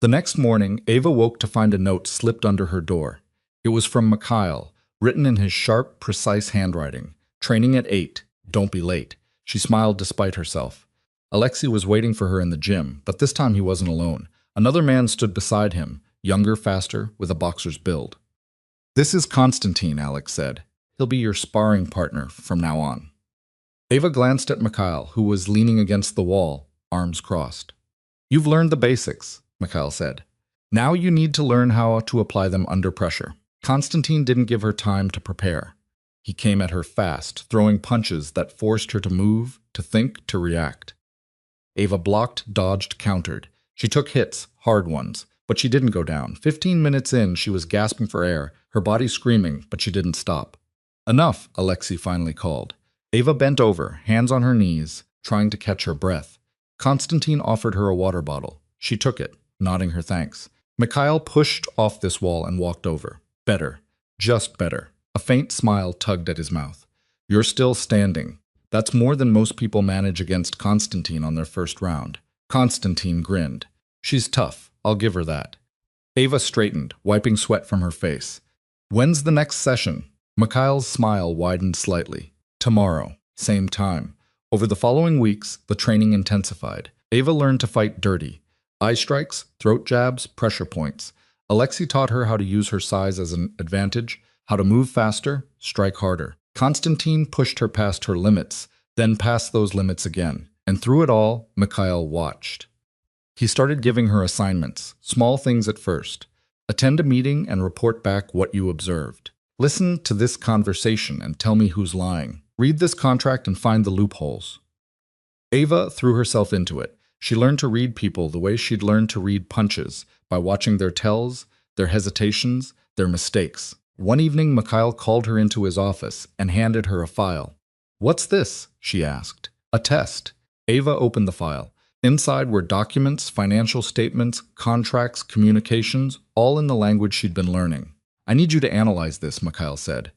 The next morning, Ava woke to find a note slipped under her door. It was from Mikhail, written in his sharp, precise handwriting. Training at 8. Don't be late. She smiled despite herself. Alexei was waiting for her in the gym, but this time he wasn't alone. Another man stood beside him, younger, faster, with a boxer's build. This is Konstantin, Alex said. He'll be your sparring partner from now on. Ava glanced at Mikhail, who was leaning against the wall, arms crossed. You've learned the basics, Mikhail said. Now you need to learn how to apply them under pressure. Konstantin didn't give her time to prepare. He came at her fast, throwing punches that forced her to move, to think, to react. Ava blocked, dodged, countered. She took hits, hard ones, but she didn't go down. 15 minutes in, she was gasping for air, her body screaming, but she didn't stop. Enough, Alexei finally called. Ava bent over, hands on her knees, trying to catch her breath. Konstantin offered her a water bottle. She took it, nodding her thanks. Mikhail pushed off this wall and walked over. Better. Just better. A faint smile tugged at his mouth. You're still standing. That's more than most people manage against Konstantin on their first round. Konstantin grinned. She's tough. I'll give her that. Ava straightened, wiping sweat from her face. When's the next session? Mikhail's smile widened slightly. Tomorrow. Same time. Over the following weeks, the training intensified. Ava learned to fight dirty. Eye strikes, throat jabs, pressure points. Alexei taught her how to use her size as an advantage, how to move faster, strike harder. Konstantin pushed her past her limits, then past those limits again. And through it all, Mikhail watched. He started giving her assignments, small things at first. Attend a meeting and report back what you observed. Listen to this conversation and tell me who's lying. Read this contract and find the loopholes. Ava threw herself into it. She learned to read people the way she'd learned to read punches, by watching their tells, their hesitations, their mistakes. One evening, Mikhail called her into his office and handed her a file. What's this? She asked. A test. Ava opened the file. Inside were documents, financial statements, contracts, communications, all in the language she'd been learning. I need you to analyze this, Mikhail said.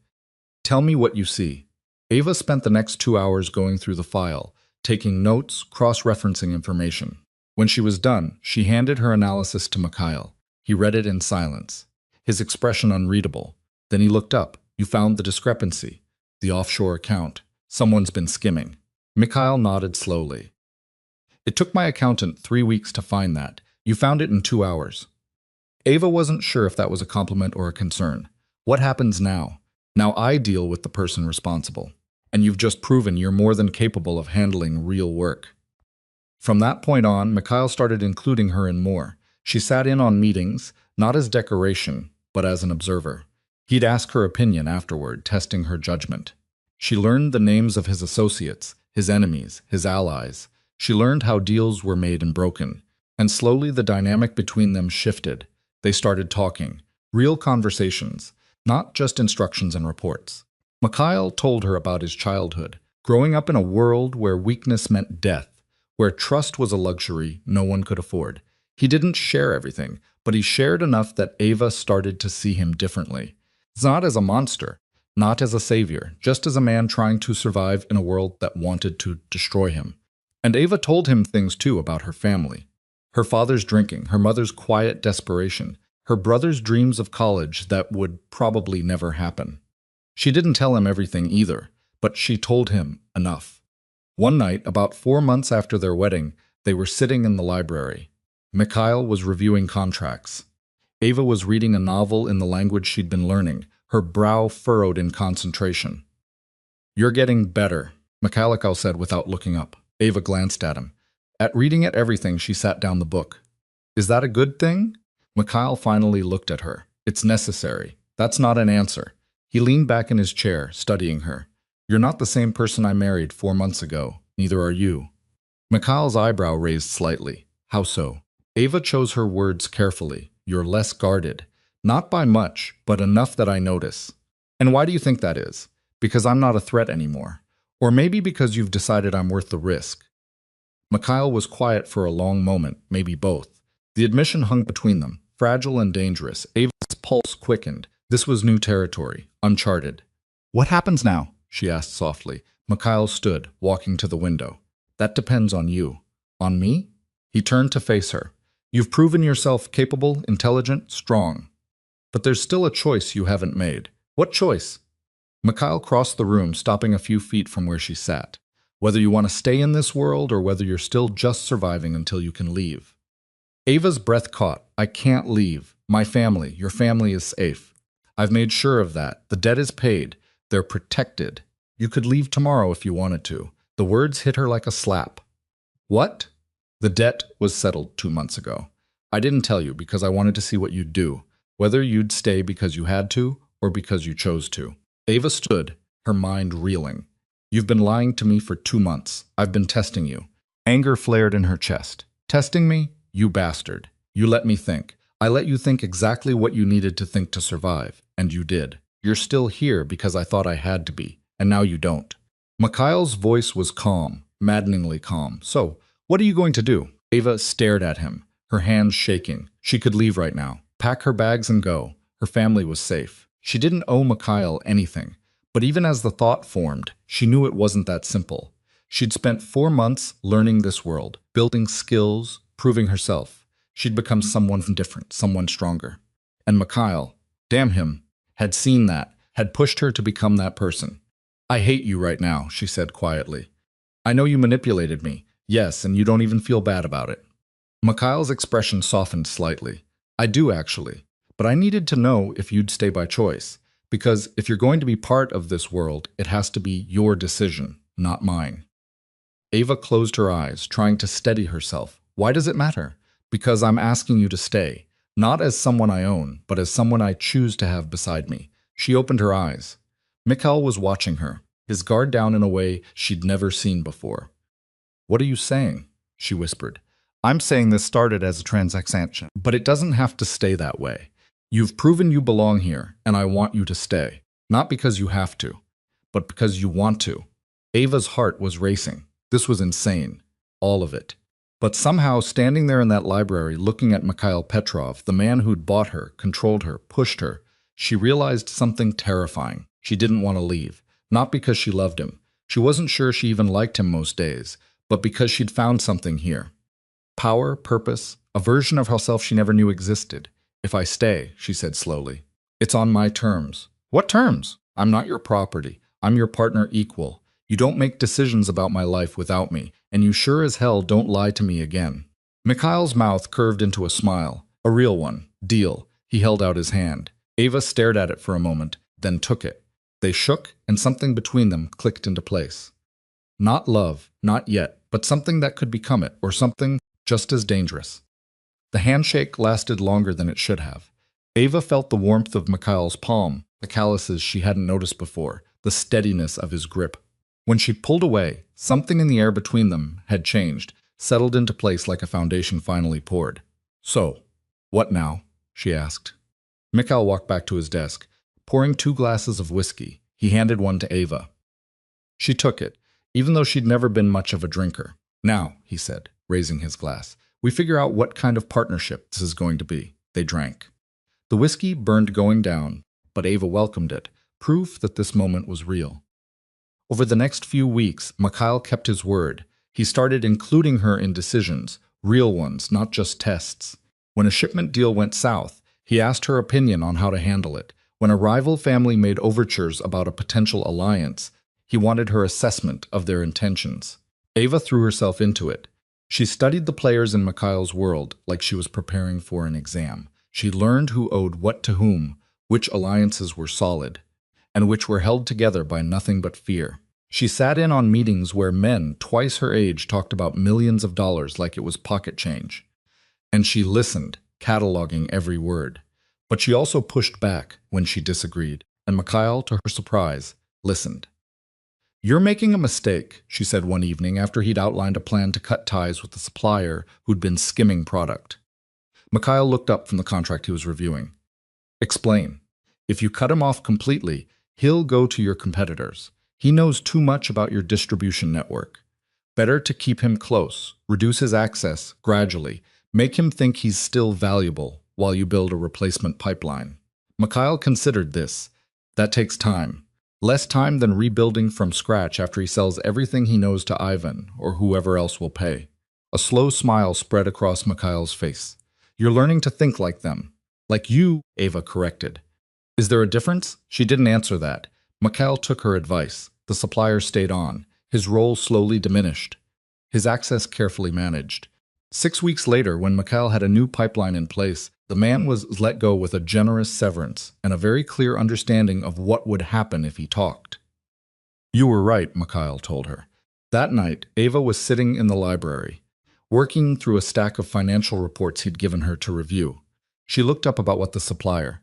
Tell me what you see. Ava spent the next 2 hours going through the file, taking notes, cross-referencing information. When she was done, she handed her analysis to Mikhail. He read it in silence, his expression unreadable. Then he looked up. You found the discrepancy. The offshore account. Someone's been skimming. Mikhail nodded slowly. It took my accountant 3 weeks to find that. You found it in 2 hours. Ava wasn't sure if that was a compliment or a concern. What happens now? Now I deal with the person responsible. And you've just proven you're more than capable of handling real work. From that point on, Mikhail started including her in more. She sat in on meetings, not as decoration, but as an observer. He'd ask her opinion afterward, testing her judgment. She learned the names of his associates, his enemies, his allies. She learned how deals were made and broken. And slowly the dynamic between them shifted. They started talking. Real conversations, not just instructions and reports. Mikhail told her about his childhood, growing up in a world where weakness meant death, where trust was a luxury no one could afford. He didn't share everything, but he shared enough that Ava started to see him differently. Not as a monster, not as a savior, just as a man trying to survive in a world that wanted to destroy him. And Ava told him things too about her family. Her father's drinking, her mother's quiet desperation, her brother's dreams of college that would probably never happen. She didn't tell him everything either, but she told him enough. One night, about 4 months after their wedding, they were sitting in the library. Mikhail was reviewing contracts. Ava was reading a novel in the language she'd been learning, her brow furrowed in concentration. "You're getting better," Mikhail said without looking up. Ava glanced at him. At reading it everything, she sat down the book. "Is that a good thing?" Mikhail finally looked at her. "It's necessary. That's not an answer." He leaned back in his chair, studying her. "You're not the same person I married 4 months ago. Neither are you." Mikhail's eyebrow raised slightly. "How so?" Ava chose her words carefully. "You're less guarded. Not by much, but enough that I notice." "And why do you think that is?" "Because I'm not a threat anymore. Or maybe because you've decided I'm worth the risk." Mikhail was quiet for a long moment, maybe both. The admission hung between them, fragile and dangerous. Ava's pulse quickened. This was new territory, uncharted. "What happens now?" she asked softly. Mikhail stood, walking to the window. "That depends on you." "On me?" He turned to face her. "You've proven yourself capable, intelligent, strong. But there's still a choice you haven't made." "What choice?" Mikhail crossed the room, stopping a few feet from where she sat. "Whether you want to stay in this world or whether you're still just surviving until you can leave." Ava's breath caught. "I can't leave. My family, your family is safe. I've made sure of that. The debt is paid. They're protected. You could leave tomorrow if you wanted to." The words hit her like a slap. "What?" "The debt was settled 2 months ago. I didn't tell you because I wanted to see what you'd do, whether you'd stay because you had to or because you chose to." Ava stood, her mind reeling. "You've been lying to me for 2 months. I've been testing you." Anger flared in her chest. "Testing me? You bastard. You let me think. I let you think exactly what you needed to think to survive, and you did. You're still here because I thought I had to be, and now you don't." Mikhail's voice was calm, maddeningly calm. "So, what are you going to do?" Ava stared at him, her hands shaking. She could leave right now, pack her bags and go. Her family was safe. She didn't owe Mikhail anything, but even as the thought formed, she knew it wasn't that simple. She'd spent 4 months learning this world, building skills, proving herself. She'd become someone different, someone stronger. And Mikhail, damn him, had seen that, had pushed her to become that person. "I hate you right now," she said quietly. "I know you manipulated me. Yes, and you don't even feel bad about it." Mikhail's expression softened slightly. "I do, actually. But I needed to know if you'd stay by choice. Because if you're going to be part of this world, it has to be your decision, not mine." Ava closed her eyes, trying to steady herself. "Why does it matter?" "Because I'm asking you to stay. Not as someone I own, but as someone I choose to have beside me." She opened her eyes. Mikhail was watching her, his guard down in a way she'd never seen before. "What are you saying?" she whispered. "I'm saying this started as a transaction, but it doesn't have to stay that way. You've proven you belong here, and I want you to stay. Not because you have to, but because you want to." Ava's heart was racing. This was insane. All of it. But somehow, standing there in that library, looking at Mikhail Petrov, the man who'd bought her, controlled her, pushed her, she realized something terrifying. She didn't want to leave. Not because she loved him. She wasn't sure she even liked him most days, but because she'd found something here. Power, purpose, a version of herself she never knew existed. "If I stay," she said slowly, "it's on my terms." "What terms?" "I'm not your property. I'm your partner equal. You don't make decisions about my life without me, and you sure as hell don't lie to me again." Mikhail's mouth curved into a smile. A real one. Deal. He held out his hand. Ava stared at it for a moment, then took it. They shook, and something between them clicked into place. Not love, not yet, but something that could become it, or something just as dangerous. The handshake lasted longer than it should have. Ava felt the warmth of Mikhail's palm, the calluses she hadn't noticed before, the steadiness of his grip. When she pulled away, something in the air between them had changed, settled into place like a foundation finally poured. "So, what now?" she asked. Mikhail walked back to his desk. Pouring 2 glasses of whiskey, he handed one to Ava. She took it, even though she'd never been much of a drinker. "Now," he said, raising his glass, "we figure out what kind of partnership this is going to be." They drank. The whiskey burned going down, but Ava welcomed it, proof that this moment was real. Over the next few weeks, Mikhail kept his word. He started including her in decisions, real ones, not just tests. When a shipment deal went south, he asked her opinion on how to handle it. When a rival family made overtures about a potential alliance, he wanted her assessment of their intentions. Ava threw herself into it. She studied the players in Mikhail's world like she was preparing for an exam. She learned who owed what to whom, which alliances were solid, and which were held together by nothing but fear. She sat in on meetings where men twice her age talked about millions of dollars like it was pocket change. And she listened, cataloging every word. But she also pushed back when she disagreed, and Mikhail, to her surprise, listened. "You're making a mistake," she said one evening after he'd outlined a plan to cut ties with the supplier who'd been skimming product. Mikhail looked up from the contract he was reviewing. "Explain. If you cut him off completely, he'll go to your competitors. He knows too much about your distribution network. Better to keep him close, reduce his access gradually, make him think he's still valuable while you build a replacement pipeline." Mikhail considered this. That takes time. Less time than rebuilding from scratch after he sells everything he knows to Ivan or whoever else will pay. A slow smile spread across Mikhail's face. "You're learning to think like them." "Like you," Ava corrected. "Is there a difference?" She didn't answer that. Mikhail took her advice. The supplier stayed on. His role slowly diminished. His access carefully managed. 6 weeks later, when Mikhail had a new pipeline in place, the man was let go with a generous severance and a very clear understanding of what would happen if he talked. "You were right," Mikhail told her. That night, Ava was sitting in the library, working through a stack of financial reports he'd given her to review. She looked up about the supplier.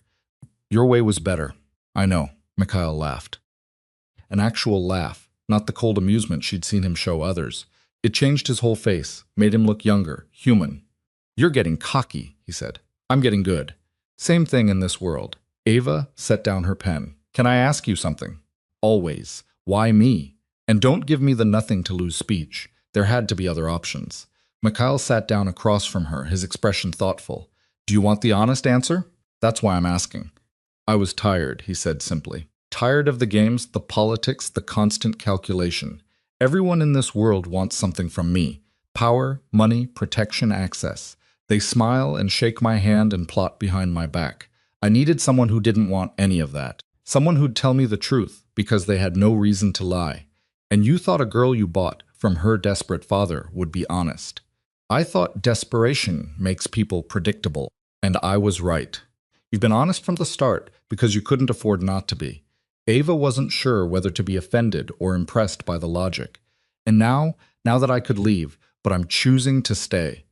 "Your way was better." "I know," Mikhail laughed. An actual laugh, not the cold amusement she'd seen him show others. It changed his whole face, made him look younger, human. "You're getting cocky," he said. "I'm getting good. Same thing in this world." Ava set down her pen. "Can I ask you something?" "Always. Why me? And don't give me the nothing-to-lose speech. There had to be other options." Mikhail sat down across from her, his expression thoughtful. "Do you want the honest answer?" "That's why I'm asking." "I was tired," he said simply. "Tired of the games, the politics, the constant calculation. Everyone in this world wants something from me. Power, money, protection, access. They smile and shake my hand and plot behind my back. I needed someone who didn't want any of that. Someone who'd tell me the truth, because they had no reason to lie. And you thought a girl you bought from her desperate father would be honest. I thought desperation makes people predictable, and I was right. You've been honest from the start because you couldn't afford not to be." Ava wasn't sure whether to be offended or impressed by the logic. "And now that I could leave, but I'm choosing to stay.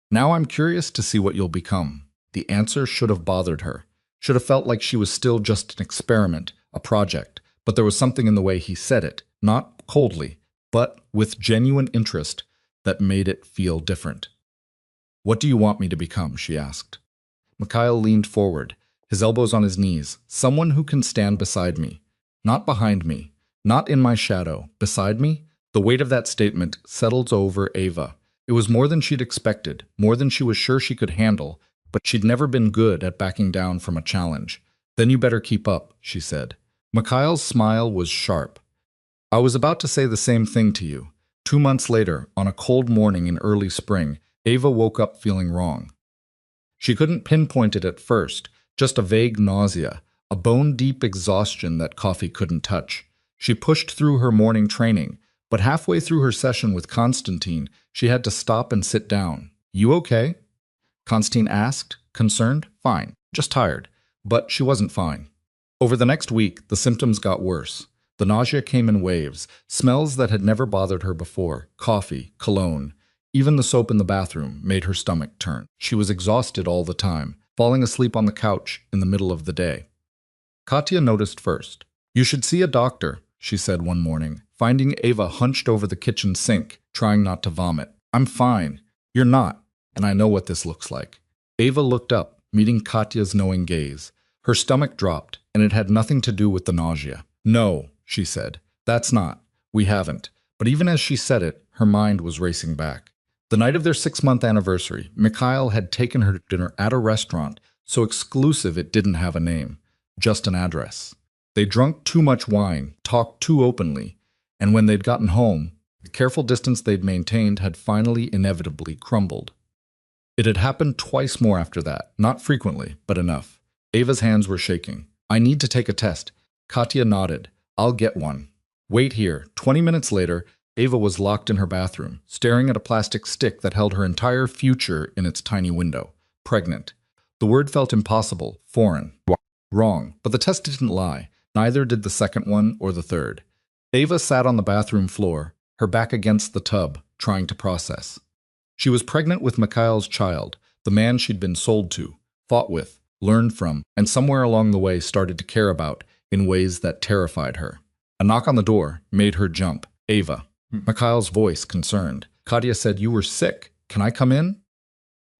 Now I'm curious to see what you'll become." The answer should have bothered her, should have felt like she was still just an experiment, a project, but there was something in the way he said it, not coldly, but with genuine interest that made it feel different. "What do you want me to become?" she asked. Mikhail leaned forward, his elbows on his knees. "Someone who can stand beside me. Not behind me. Not in my shadow. Beside me?" The weight of that statement settled over Ava. It was more than she'd expected, more than she was sure she could handle, but she'd never been good at backing down from a challenge. "Then you better keep up," she said. Mikhail's smile was sharp. "I was about to say the same thing to you." 2 months later, on a cold morning in early spring, Ava woke up feeling wrong. She couldn't pinpoint it at first, just a vague nausea, a bone-deep exhaustion that coffee couldn't touch. She pushed through her morning training, but halfway through her session with Konstantin, she had to stop and sit down. "You okay?" Konstantin asked, concerned. "Fine, just tired." But she wasn't fine. Over the next week, the symptoms got worse. The nausea came in waves, smells that had never bothered her before, coffee, cologne. Even the soap in the bathroom made her stomach turn. She was exhausted all the time, falling asleep on the couch in the middle of the day. Katya noticed first. "You should see a doctor," she said one morning, finding Ava hunched over the kitchen sink, trying not to vomit. "I'm fine. You're not, and I know what this looks like." Ava looked up, meeting Katya's knowing gaze. Her stomach dropped, and it had nothing to do with the nausea. "No," she said. "That's not. We haven't." But even as she said it, her mind was racing back. The night of their 6-month anniversary, Mikhail had taken her to dinner at a restaurant so exclusive it didn't have a name, just an address. They drunk too much wine, talked too openly, and when they'd gotten home, the careful distance they'd maintained had finally inevitably crumbled. It had happened twice more after that, not frequently, but enough. Ava's hands were shaking. "I need to take a test." Katya nodded. "I'll get one." "Wait here." 20 minutes later, Ava was locked in her bathroom, staring at a plastic stick that held her entire future in its tiny window. Pregnant. The word felt impossible, foreign. Wrong, but the test didn't lie. Neither did the second one or the third. Ava sat on the bathroom floor, her back against the tub, trying to process. She was pregnant with Mikhail's child, the man she'd been sold to, fought with, learned from, and somewhere along the way started to care about in ways that terrified her. A knock on the door made her jump. "Ava." Mikhail's voice concerned. Katya said, "You were sick. Can I come in?"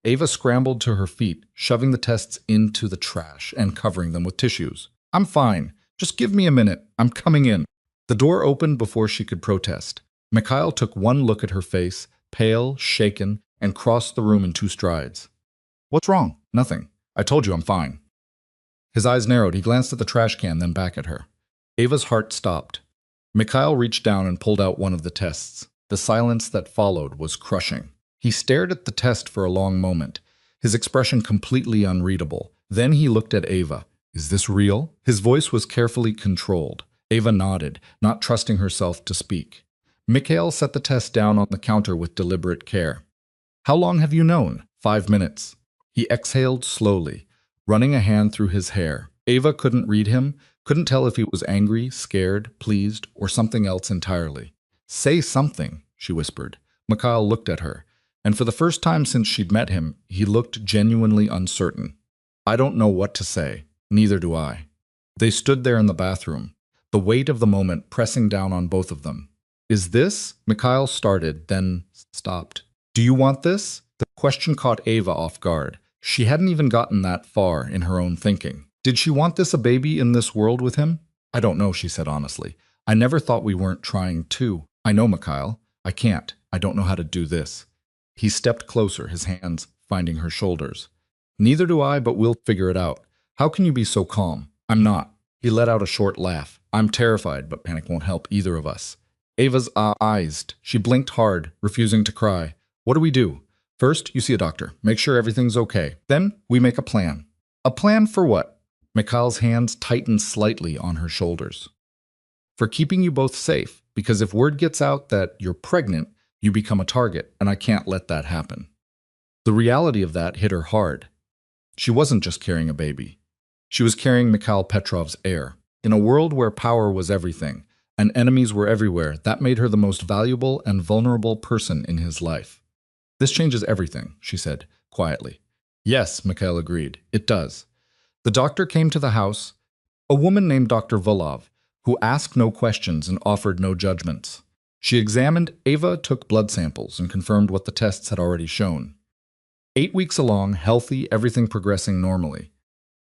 Ava scrambled to her feet, shoving the tests into the trash and covering them with tissues. "I'm fine. Just give me a minute. I'm coming in." The door opened before she could protest. Mikhail took one look at her face, pale, shaken, and crossed the room in 2 strides. "What's wrong?" "Nothing. I told you I'm fine." His eyes narrowed. He glanced at the trash can, then back at her. Ava's heart stopped. Mikhail reached down and pulled out one of the tests. The silence that followed was crushing. He stared at the test for a long moment, his expression completely unreadable. Then he looked at Ava. "Is this real?" His voice was carefully controlled. Ava nodded, not trusting herself to speak. Mikhail set the test down on the counter with deliberate care. "How long have you known?" 5 minutes. He exhaled slowly, running a hand through his hair. Ava couldn't read him, couldn't tell if he was angry, scared, pleased, or something else entirely. "Say something," she whispered. Mikhail looked at her, and for the first time since she'd met him, he looked genuinely uncertain. "I don't know what to say. Neither do I." They stood there in the bathroom, the weight of the moment pressing down on both of them. "Is this?" Mikhail started, then stopped. "Do you want this?" The question caught Ava off guard. She hadn't even gotten that far in her own thinking. Did she want this a baby in this world with him? "I don't know," she said honestly. "I never thought we weren't trying to." "I know, Mikhail. I can't. I don't know how to do this." He stepped closer, his hands finding her shoulders. "Neither do I, but we'll figure it out. How can you be so calm?" "I'm not." He let out a short laugh. "I'm terrified, but panic won't help either of us." Ava's eyes. She blinked hard, refusing to cry. "What do we do?" "First, you see a doctor. Make sure everything's okay. Then, we make a plan." "A plan for what?" Mikhail's hands tightened slightly on her shoulders. "For keeping you both safe, because if word gets out that you're pregnant, you become a target, and I can't let that happen." The reality of that hit her hard. She wasn't just carrying a baby. She was carrying Mikhail Petrov's heir. In a world where power was everything, and enemies were everywhere, that made her the most valuable and vulnerable person in his life. "This changes everything," she said, quietly. "Yes," Mikhail agreed, "it does." The doctor came to the house, a woman named Dr. Volov, who asked no questions and offered no judgments. She examined Ava, took blood samples, and confirmed what the tests had already shown. 8 weeks along, healthy, everything progressing normally.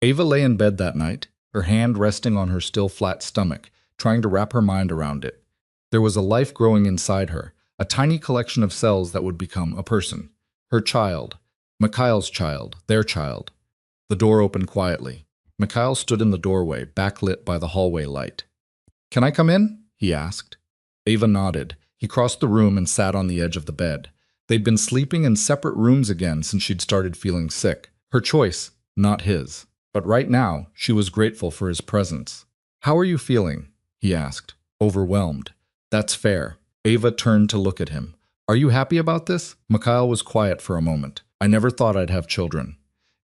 Ava lay in bed that night, her hand resting on her still flat stomach, trying to wrap her mind around it. There was a life growing inside her, a tiny collection of cells that would become a person. Her child, Mikhail's child, their child. The door opened quietly. Mikhail stood in the doorway, backlit by the hallway light. "Can I come in?" he asked. Ava nodded. He crossed the room and sat on the edge of the bed. They'd been sleeping in separate rooms again since she'd started feeling sick. Her choice, not his. But right now, she was grateful for his presence. "How are you feeling?" he asked, overwhelmed. "That's fair." Ava turned to look at him. "Are you happy about this?" Mikhail was quiet for a moment. "I never thought I'd have children.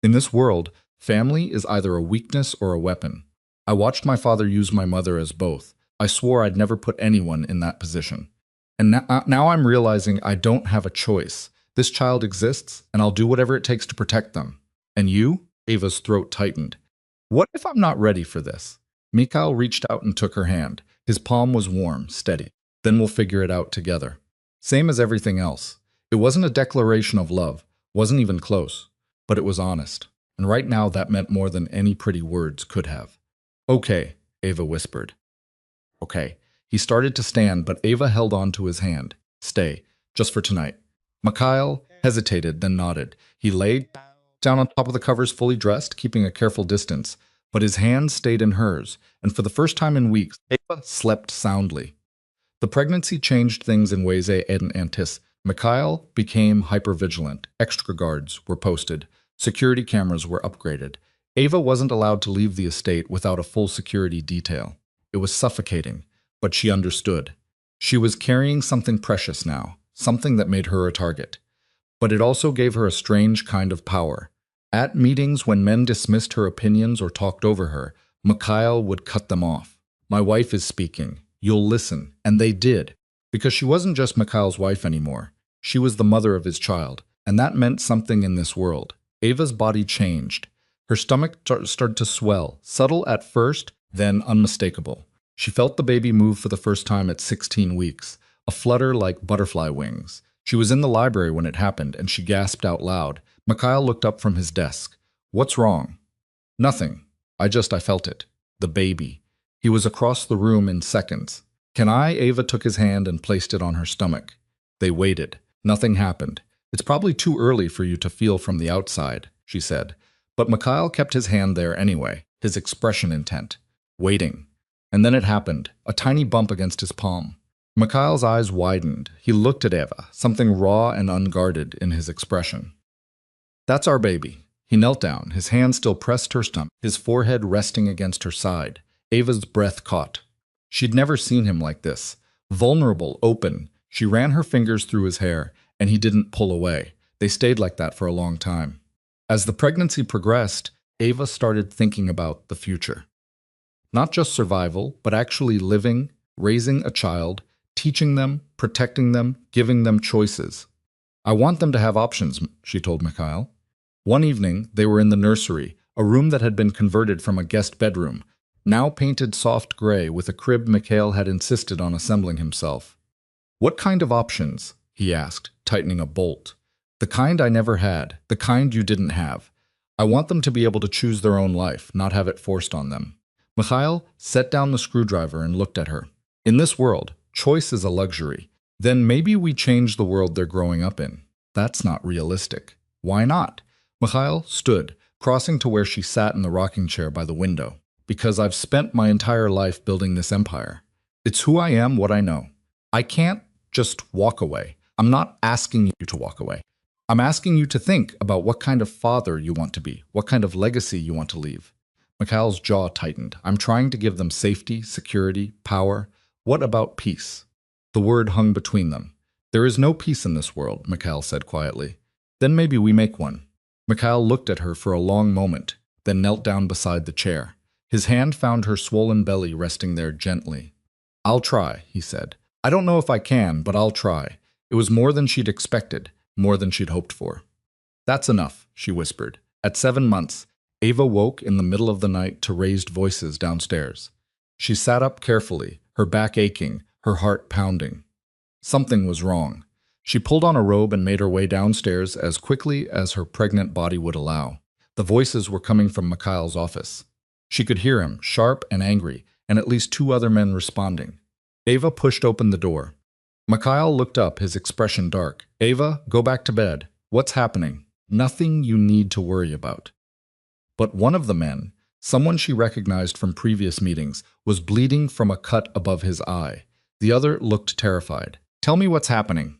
In this world, family is either a weakness or a weapon. I watched my father use my mother as both. I swore I'd never put anyone in that position. And now I'm realizing I don't have a choice. This child exists, and I'll do whatever it takes to protect them. And you?" Ava's throat tightened. "What if I'm not ready for this?" Mikhail reached out and took her hand. His palm was warm, steady. Then we'll figure it out together. Same as everything else. It wasn't a declaration of love, wasn't even close, but it was honest. And right now that meant more than any pretty words could have. Okay, Ava whispered. Okay. He started to stand, but Ava held on to his hand. Stay, just for tonight. Mikhail hesitated, then nodded. He lay down on top of the covers fully dressed, keeping a careful distance, but his hand stayed in hers, and for the first time in weeks, Ava slept soundly. The pregnancy changed things in ways they hadn't anticipated. Mikhail became hypervigilant. Extra guards were posted. Security cameras were upgraded. Ava wasn't allowed to leave the estate without a full security detail. It was suffocating, but she understood. She was carrying something precious now, something that made her a target. But it also gave her a strange kind of power. At meetings, when men dismissed her opinions or talked over her, Mikhail would cut them off. My wife is speaking. You'll listen. And they did. Because she wasn't just Mikhail's wife anymore. She was the mother of his child. And that meant something in this world. Ava's body changed. Her stomach started to swell, subtle at first, then unmistakable. She felt the baby move for the first time at 16 weeks, a flutter like butterfly wings. She was in the library when it happened, and she gasped out loud. Mikhail looked up from his desk. What's wrong? Nothing. I felt it. The baby. He was across the room in seconds. Ava took his hand and placed it on her stomach. They waited. Nothing happened. It's probably too early for you to feel from the outside, she said. But Mikhail kept his hand there anyway, his expression intent. Waiting. And then it happened, a tiny bump against his palm. Mikhail's eyes widened. He looked at Ava, something raw and unguarded in his expression. That's our baby. He knelt down, his hand still pressed her stomach, his forehead resting against her side. Ava's breath caught. She'd never seen him like this. Vulnerable, open. She ran her fingers through his hair, and he didn't pull away. They stayed like that for a long time. As the pregnancy progressed, Ava started thinking about the future. Not just survival, but actually living, raising a child, teaching them, protecting them, giving them choices. I want them to have options, she told Mikhail. One evening, they were in the nursery, a room that had been converted from a guest bedroom, now painted soft gray with a crib Mikhail had insisted on assembling himself. What kind of options? He asked, tightening a bolt. The kind I never had, the kind you didn't have. I want them to be able to choose their own life, not have it forced on them. Mikhail set down the screwdriver and looked at her. In this world, choice is a luxury. Then maybe we change the world they're growing up in. That's not realistic. Why not? Mikhail stood, crossing to where she sat in the rocking chair by the window. Because I've spent my entire life building this empire. It's who I am, what I know. I can't just walk away. I'm not asking you to walk away. I'm asking you to think about what kind of father you want to be, what kind of legacy you want to leave. Mikhail's jaw tightened. I'm trying to give them safety, security, power. What about peace? The word hung between them. There is no peace in this world, Mikhail said quietly. Then maybe we make one. Mikhail looked at her for a long moment, then knelt down beside the chair. His hand found her swollen belly resting there gently. I'll try, he said. I don't know if I can, but I'll try. It was more than she'd expected, more than she'd hoped for. That's enough, she whispered. At 7 months, Ava woke in the middle of the night to raised voices downstairs. She sat up carefully, her back aching, her heart pounding. Something was wrong. She pulled on a robe and made her way downstairs as quickly as her pregnant body would allow. The voices were coming from Mikhail's office. She could hear him, sharp and angry, and at least 2 other men responding. Ava pushed open the door. Mikhail looked up, his expression dark. Ava, go back to bed. What's happening? Nothing you need to worry about. But one of the men, someone she recognized from previous meetings, was bleeding from a cut above his eye. The other looked terrified. Tell me what's happening,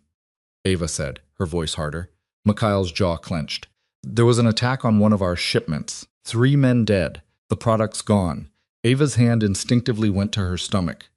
Ava said, her voice harder. Mikhail's jaw clenched. There was an attack on one of our shipments. 3 men dead. The product's gone. Ava's hand instinctively went to her stomach.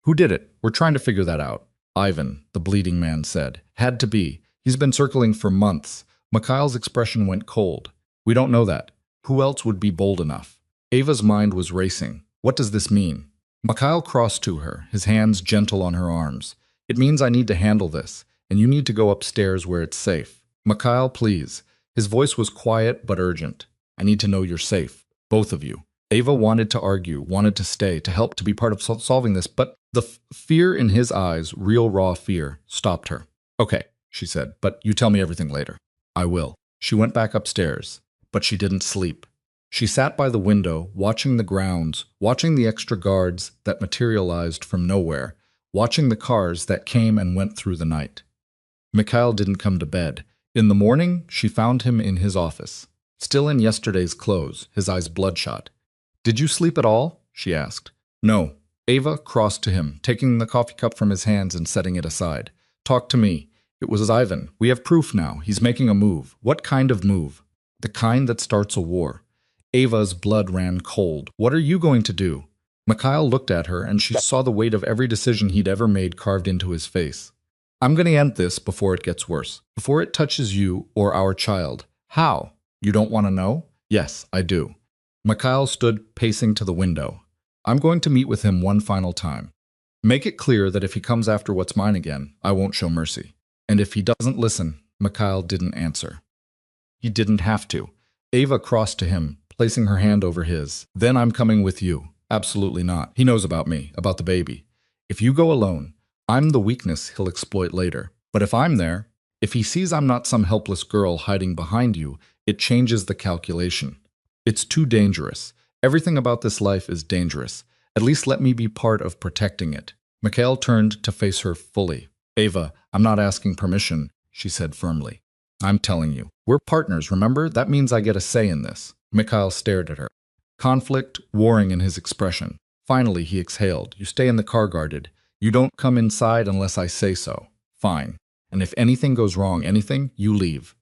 Who did it? We're trying to figure that out. Ivan, the bleeding man said. Had to be. He's been circling for months. Mikhail's expression went cold. We don't know that. Who else would be bold enough? Ava's mind was racing. What does this mean? Mikhail crossed to her, his hands gentle on her arms. It means I need to handle this, and you need to go upstairs where it's safe. Mikhail, please. His voice was quiet but urgent. I need to know you're safe. Both of you. Ava wanted to argue, wanted to stay, to help, to be part of solving this, but the fear in his eyes, real raw fear, stopped her. Okay, she said, but you tell me everything later. I will. She went back upstairs, but she didn't sleep. She sat by the window, watching the grounds, watching the extra guards that materialized from nowhere, watching the cars that came and went through the night. Mikhail didn't come to bed. In the morning, she found him in his office, still in yesterday's clothes, his eyes bloodshot. Did you sleep at all? She asked. No. Ava crossed to him, taking the coffee cup from his hands and setting it aside. Talk to me. It was Ivan. We have proof now. He's making a move. What kind of move? The kind that starts a war. Ava's blood ran cold. What are you going to do? Mikhail looked at her, and she saw the weight of every decision he'd ever made carved into his face. I'm going to end this before it gets worse. Before it touches you or our child. How? You don't want to know? Yes, I do. Mikhail stood pacing to the window. I'm going to meet with him one final time. Make it clear that if he comes after what's mine again, I won't show mercy. And if he doesn't listen, Mikhail didn't answer. He didn't have to. Ava crossed to him, placing her hand over his. Then I'm coming with you. Absolutely not. He knows about me, about the baby. If you go alone, I'm the weakness he'll exploit later. But if I'm there, if he sees I'm not some helpless girl hiding behind you, it changes the calculation. It's too dangerous. Everything about this life is dangerous. At least let me be part of protecting it. Mikhail turned to face her fully. Ava, I'm not asking permission, she said firmly. I'm telling you. We're partners, remember? That means I get a say in this. Mikhail stared at her. Conflict warring in his expression. Finally, he exhaled. You stay in the car guarded. You don't come inside unless I say so. Fine. And if anything goes wrong, anything, you leave.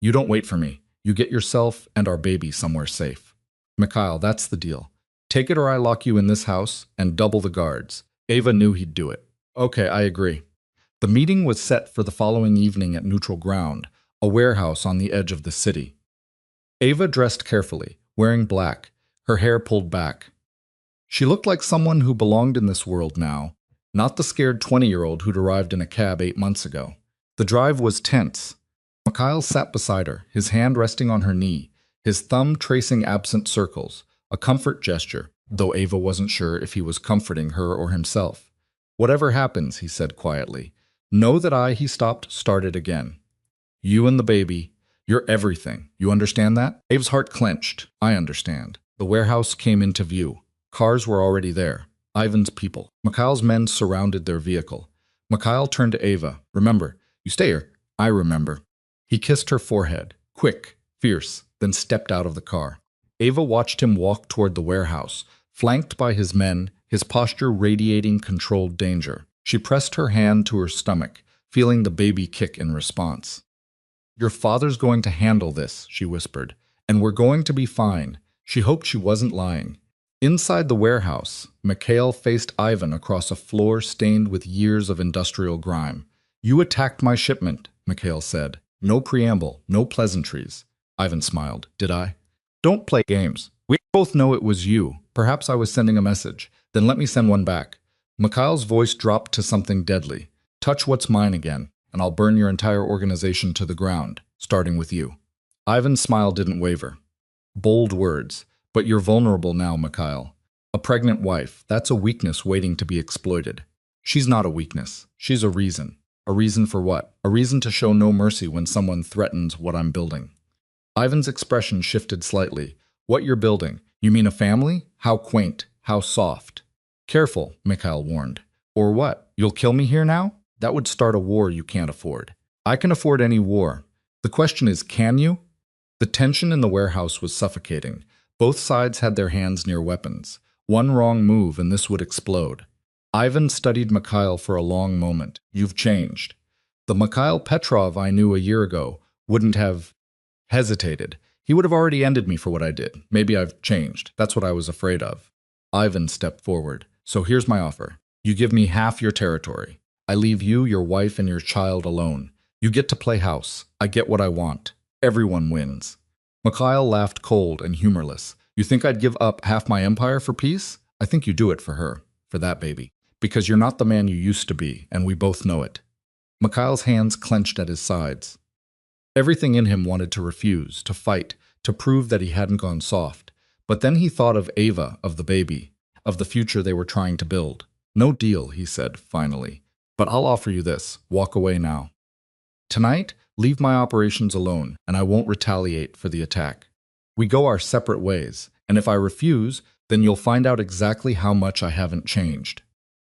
You don't wait for me. You get yourself and our baby somewhere safe. Mikhail, that's the deal. Take it or I lock you in this house and double the guards. Ava knew he'd do it. Okay, I agree. The meeting was set for the following evening at neutral ground, a warehouse on the edge of the city. Ava dressed carefully, wearing black, her hair pulled back. She looked like someone who belonged in this world now, not the scared 20-year-old who'd arrived in a cab 8 months ago. The drive was tense. Mikhail sat beside her, his hand resting on her knee, his thumb tracing absent circles, a comfort gesture, though Ava wasn't sure if he was comforting her or himself. Whatever happens, he said quietly, know that he started again. You and the baby, you're everything. You understand that? Ava's heart clenched. I understand. The warehouse came into view. Cars were already there. Ivan's people. Mikhail's men surrounded their vehicle. Mikhail turned to Ava. Remember, you stay here. I remember. He kissed her forehead, quick, fierce, then stepped out of the car. Ava watched him walk toward the warehouse, flanked by his men, his posture radiating controlled danger. She pressed her hand to her stomach, feeling the baby kick in response. Your father's going to handle this, she whispered, and we're going to be fine. She hoped she wasn't lying. Inside the warehouse, Mikhail faced Ivan across a floor stained with years of industrial grime. You attacked my shipment, Mikhail said. No preamble, no pleasantries. Ivan smiled. Did I? Don't play games. We both know it was you. Perhaps I was sending a message. Then let me send one back. Mikhail's voice dropped to something deadly. Touch what's mine again, and I'll burn your entire organization to the ground, starting with you. Ivan's smile didn't waver. Bold words. But you're vulnerable now, Mikhail. A pregnant wife, that's a weakness waiting to be exploited. She's not a weakness. She's a reason. A reason for what? A reason to show no mercy when someone threatens what I'm building. Ivan's expression shifted slightly. What you're building? You mean a family? How quaint. How soft. Careful, Mikhail warned. Or what? You'll kill me here now? That would start a war you can't afford. I can afford any war. The question is, can you? The tension in the warehouse was suffocating. Both sides had their hands near weapons. One wrong move and this would explode. Ivan studied Mikhail for a long moment. You've changed. The Mikhail Petrov I knew a year ago wouldn't have hesitated. He would have already ended me for what I did. Maybe I've changed. That's what I was afraid of. Ivan stepped forward. So here's my offer. You give me half your territory. I leave you, your wife, and your child alone. You get to play house. I get what I want. Everyone wins. Mikhail laughed cold and humorless. You think I'd give up half my empire for peace? I think you do it for her, for that baby. Because you're not the man you used to be, and we both know it. Mikhail's hands clenched at his sides. Everything in him wanted to refuse, to fight, to prove that he hadn't gone soft. But then he thought of Ava, of the baby, of the future they were trying to build. No deal, he said, finally. But I'll offer you this. Walk away now. Tonight, leave my operations alone, and I won't retaliate for the attack. We go our separate ways, and if I refuse, then you'll find out exactly how much I haven't changed.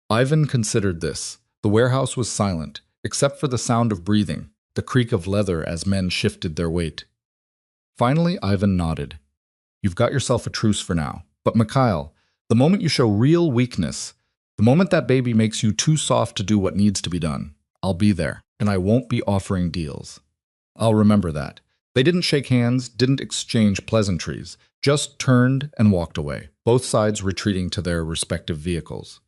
Ivan considered this. The warehouse was silent, except for the sound of breathing, the creak of leather as men shifted their weight. Finally, Ivan nodded. You've got yourself a truce for now. But Mikhail, the moment you show real weakness, the moment that baby makes you too soft to do what needs to be done, I'll be there, and I won't be offering deals. I'll remember that. They didn't shake hands, didn't exchange pleasantries, just turned and walked away, both sides retreating to their respective vehicles.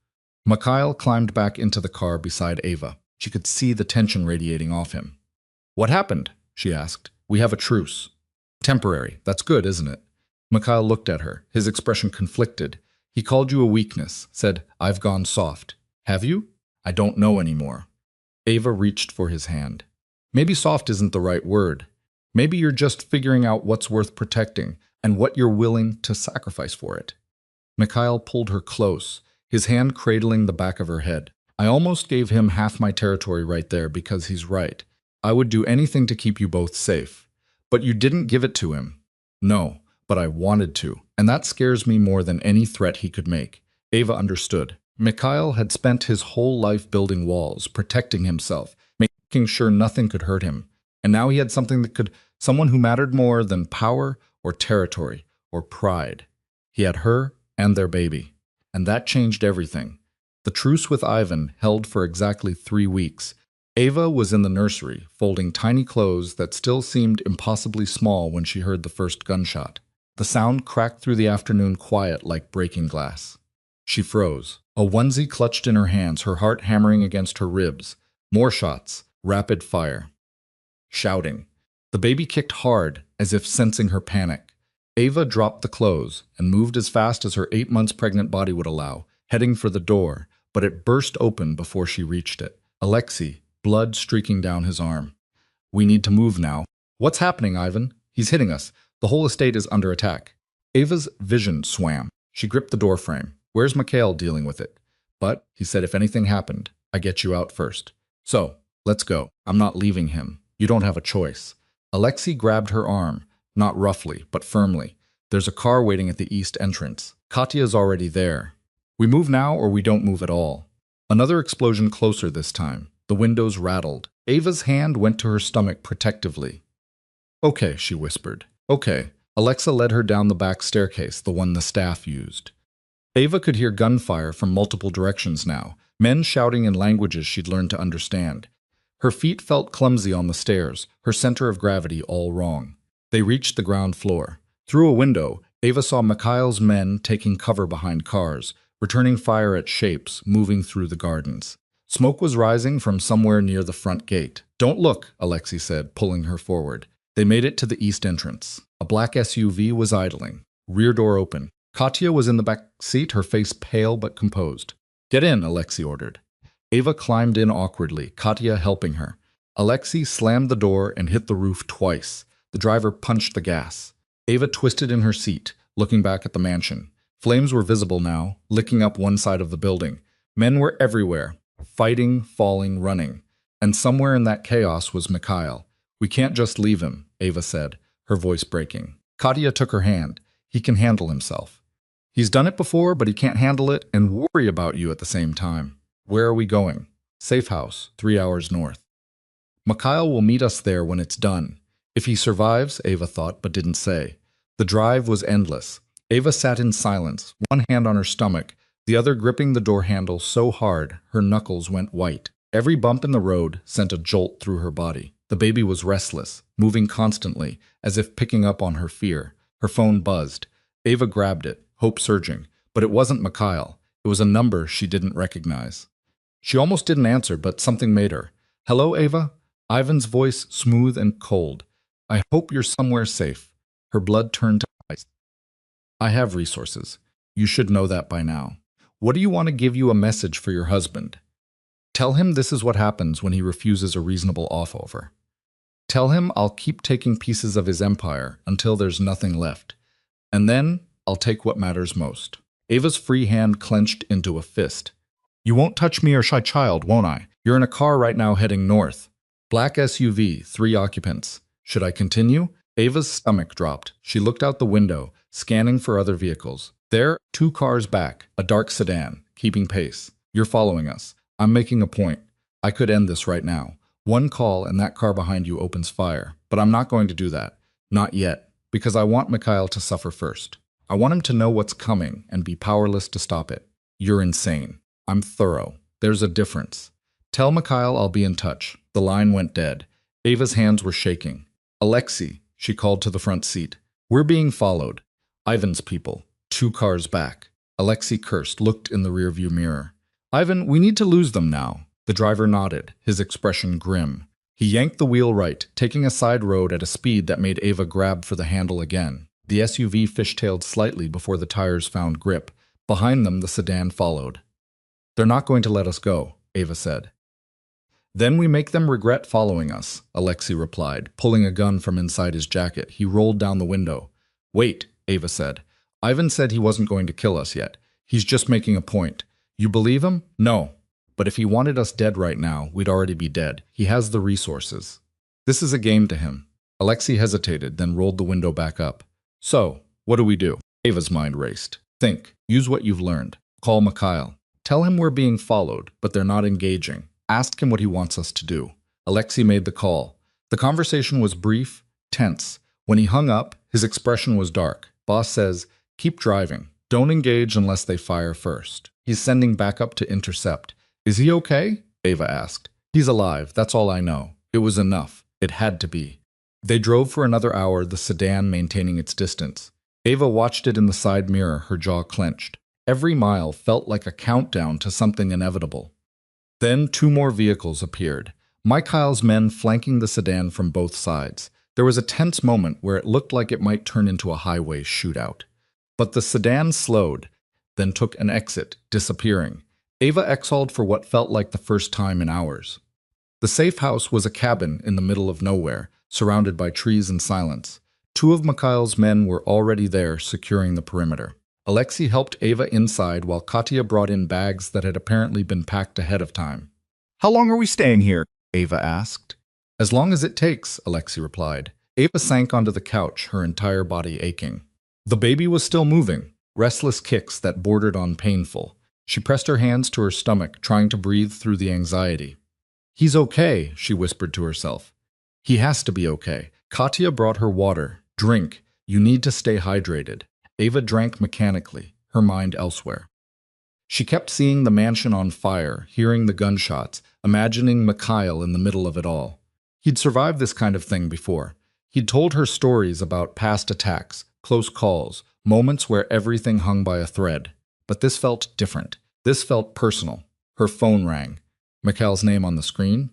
Mikhail climbed back into the car beside Ava. She could see the tension radiating off him. What happened? She asked. We have a truce. Temporary. That's good, isn't it? Mikhail looked at her, his expression conflicted. He called you a weakness, said, I've gone soft. Have you? I don't know anymore. Ava reached for his hand. Maybe soft isn't the right word. Maybe you're just figuring out what's worth protecting and what you're willing to sacrifice for it. Mikhail pulled her close, his hand cradling the back of her head. I almost gave him half my territory right there because he's right. I would do anything to keep you both safe. But you didn't give it to him. No, but I wanted to, and that scares me more than any threat he could make. Ava understood. Mikhail had spent his whole life building walls, protecting himself, making sure nothing could hurt him. And now he had someone who mattered more than power or territory or pride. He had her and their baby. And that changed everything. The truce with Ivan held for exactly 3 weeks. Ava was in the nursery, folding tiny clothes that still seemed impossibly small when she heard the first gunshot. The sound cracked through the afternoon quiet like breaking glass. She froze, a onesie clutched in her hands, her heart hammering against her ribs. More shots, rapid fire. Shouting. The baby kicked hard, as if sensing her panic. Ava dropped the clothes and moved as fast as her 8 months pregnant body would allow, heading for the door, but it burst open before she reached it. Alexei, blood streaking down his arm. We need to move now. What's happening, Ivan? He's hitting us. The whole estate is under attack. Ava's vision swam. She gripped the doorframe. Where's Mikhail dealing with it? But, he said, if anything happened, I get you out first. So, let's go. I'm not leaving him. You don't have a choice. Alexei grabbed her arm, not roughly, but firmly. There's a car waiting at the east entrance. Katya's already there. We move now or we don't move at all. Another explosion closer this time. The windows rattled. Ava's hand went to her stomach protectively. Okay, she whispered. Okay. Alexa led her down the back staircase, the one the staff used. Ava could hear gunfire from multiple directions now, men shouting in languages she'd learned to understand. Her feet felt clumsy on the stairs, her center of gravity all wrong. They reached the ground floor. Through a window, Ava saw Mikhail's men taking cover behind cars, returning fire at shapes, moving through the gardens. Smoke was rising from somewhere near the front gate. Don't look, Alexei said, pulling her forward. They made it to the east entrance. A black SUV was idling, rear door open. Katya was in the back seat, her face pale but composed. Get in, Alexei ordered. Ava climbed in awkwardly, Katya helping her. Alexei slammed the door and hit the roof twice. The driver punched the gas. Ava twisted in her seat, looking back at the mansion. Flames were visible now, licking up one side of the building. Men were everywhere, fighting, falling, running. And somewhere in that chaos was Mikhail. We can't just leave him, Ava said, her voice breaking. Katya took her hand. He can handle himself. He's done it before, but he can't handle it and worry about you at the same time. Where are we going? Safe house, 3 hours north. Mikhail will meet us there when it's done. If he survives, Ava thought, but didn't say. The drive was endless. Ava sat in silence, one hand on her stomach, the other gripping the door handle so hard her knuckles went white. Every bump in the road sent a jolt through her body. The baby was restless, moving constantly, as if picking up on her fear. Her phone buzzed. Ava grabbed it, hope surging. But it wasn't Mikhail. It was a number she didn't recognize. She almost didn't answer, but something made her. Hello, Ava? Ivan's voice smooth and cold. I hope you're somewhere safe. Her blood turned to ice. I have resources. You should know that by now. What do you want to give you a message for your husband? Tell him this is what happens when he refuses a reasonable offer. Tell him I'll keep taking pieces of his empire until there's nothing left. And then I'll take what matters most. Ava's free hand clenched into a fist. You won't touch me or shy child, won't I? You're in a car right now heading north. Black SUV, 3 occupants. Should I continue? Ava's stomach dropped. She looked out the window, scanning for other vehicles. There, 2 cars back, a dark sedan, keeping pace. You're following us. I'm making a point. I could end this right now. 1 call and that car behind you opens fire. But I'm not going to do that. Not yet. Because I want Mikhail to suffer first. I want him to know what's coming and be powerless to stop it. You're insane. I'm thorough. There's a difference. Tell Mikhail I'll be in touch. The line went dead. Ava's hands were shaking. Alexei, she called to the front seat. We're being followed. Ivan's people. 2 cars back. Alexei cursed, looked in the rearview mirror. Ivan, we need to lose them now. The driver nodded, his expression grim. He yanked the wheel right, taking a side road at a speed that made Ava grab for the handle again. The SUV fishtailed slightly before the tires found grip. Behind them, the sedan followed. They're not going to let us go, Ava said. Then we make them regret following us, Alexei replied, pulling a gun from inside his jacket. He rolled down the window. Wait, Ava said. Ivan said he wasn't going to kill us yet. He's just making a point. You believe him? No. But if he wanted us dead right now, we'd already be dead. He has the resources. This is a game to him. Alexei hesitated, then rolled the window back up. So, what do we do? Ava's mind raced. Think. Use what you've learned. Call Mikhail. Tell him we're being followed, but they're not engaging. Ask him what he wants us to do. Alexei made the call. The conversation was brief, tense. When he hung up, his expression was dark. Boss says, keep driving. Don't engage unless they fire first. He's sending backup to intercept. Is he okay? Ava asked. He's alive, that's all I know. It was enough. It had to be. They drove for another hour, the sedan maintaining its distance. Ava watched it in the side mirror, her jaw clenched. Every mile felt like a countdown to something inevitable. Then 2 more vehicles appeared. Mikhail's men flanking the sedan from both sides. There was a tense moment where it looked like it might turn into a highway shootout. But the sedan slowed, then took an exit, disappearing. Ava exhaled for what felt like the first time in hours. The safe house was a cabin in the middle of nowhere, surrounded by trees and silence. 2 of Mikhail's men were already there, securing the perimeter. Alexei helped Ava inside while Katya brought in bags that had apparently been packed ahead of time. How long are we staying here? Ava asked. As long as it takes, Alexei replied. Ava sank onto the couch, her entire body aching. The baby was still moving, restless kicks that bordered on painful. She pressed her hands to her stomach, trying to breathe through the anxiety. He's okay, she whispered to herself. He has to be okay. Katya brought her water. Drink. You need to stay hydrated. Ava drank mechanically, her mind elsewhere. She kept seeing the mansion on fire, hearing the gunshots, imagining Mikhail in the middle of it all. He'd survived this kind of thing before. He'd told her stories about past attacks, close calls, moments where everything hung by a thread. But this felt different. This felt personal. Her phone rang. Mikhail's name on the screen?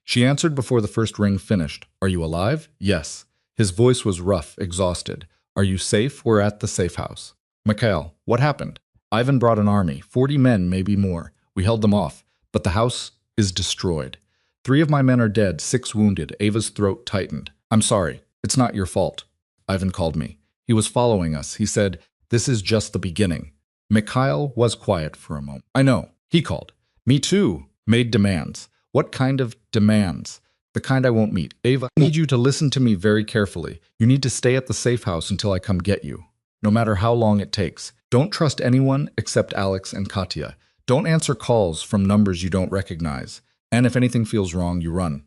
She answered before the first ring finished. Are you alive? Yes. His voice was rough, exhausted. Are you safe? We're at the safe house. Mikhail, what happened? Ivan brought an army, 40 men, maybe more. We held them off, but the house is destroyed. 3 of my men are dead, 6 wounded. Ava's throat tightened. I'm sorry. It's not your fault. Ivan called me. He was following us. He said, this is just the beginning. Mikhail was quiet for a moment. I know. He called. Me too. Made demands. What kind of demands? The kind I won't meet. Ava, I need you to listen to me very carefully. You need to stay at the safe house until I come get you. No matter how long it takes. Don't trust anyone except Alex and Katya. Don't answer calls from numbers you don't recognize. And if anything feels wrong, you run.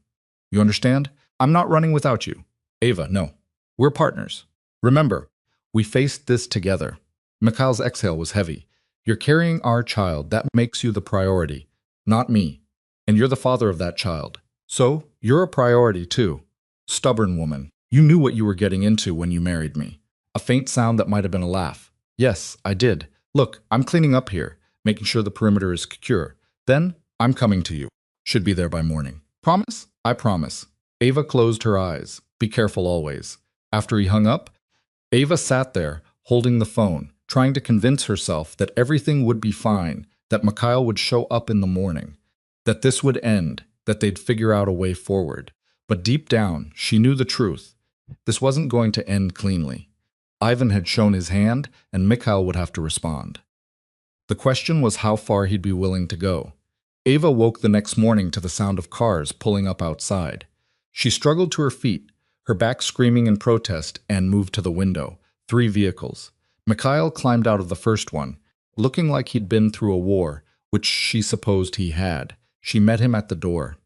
You understand? I'm not running without you. Ava, no. We're partners. Remember, we faced this together. Mikhail's exhale was heavy. You're carrying our child. That makes you the priority, not me. And you're the father of that child. So, you're a priority too. Stubborn woman. You knew what you were getting into when you married me. A faint sound that might have been a laugh. Yes, I did. Look, I'm cleaning up here, making sure the perimeter is secure. Then, I'm coming to you. Should be there by morning. Promise? I promise. Ava closed her eyes. Be careful always. After he hung up, Ava sat there, holding the phone, trying to convince herself that everything would be fine, that Mikhail would show up in the morning, that this would end, that they'd figure out a way forward. But deep down, she knew the truth. This wasn't going to end cleanly. Ivan had shown his hand, and Mikhail would have to respond. The question was how far he'd be willing to go. Ava woke the next morning to the sound of cars pulling up outside. She struggled to her feet, her back screaming in protest, and moved to the window. 3 vehicles. Mikhail climbed out of the first one, looking like he'd been through a war, which she supposed he had. She met him at the door.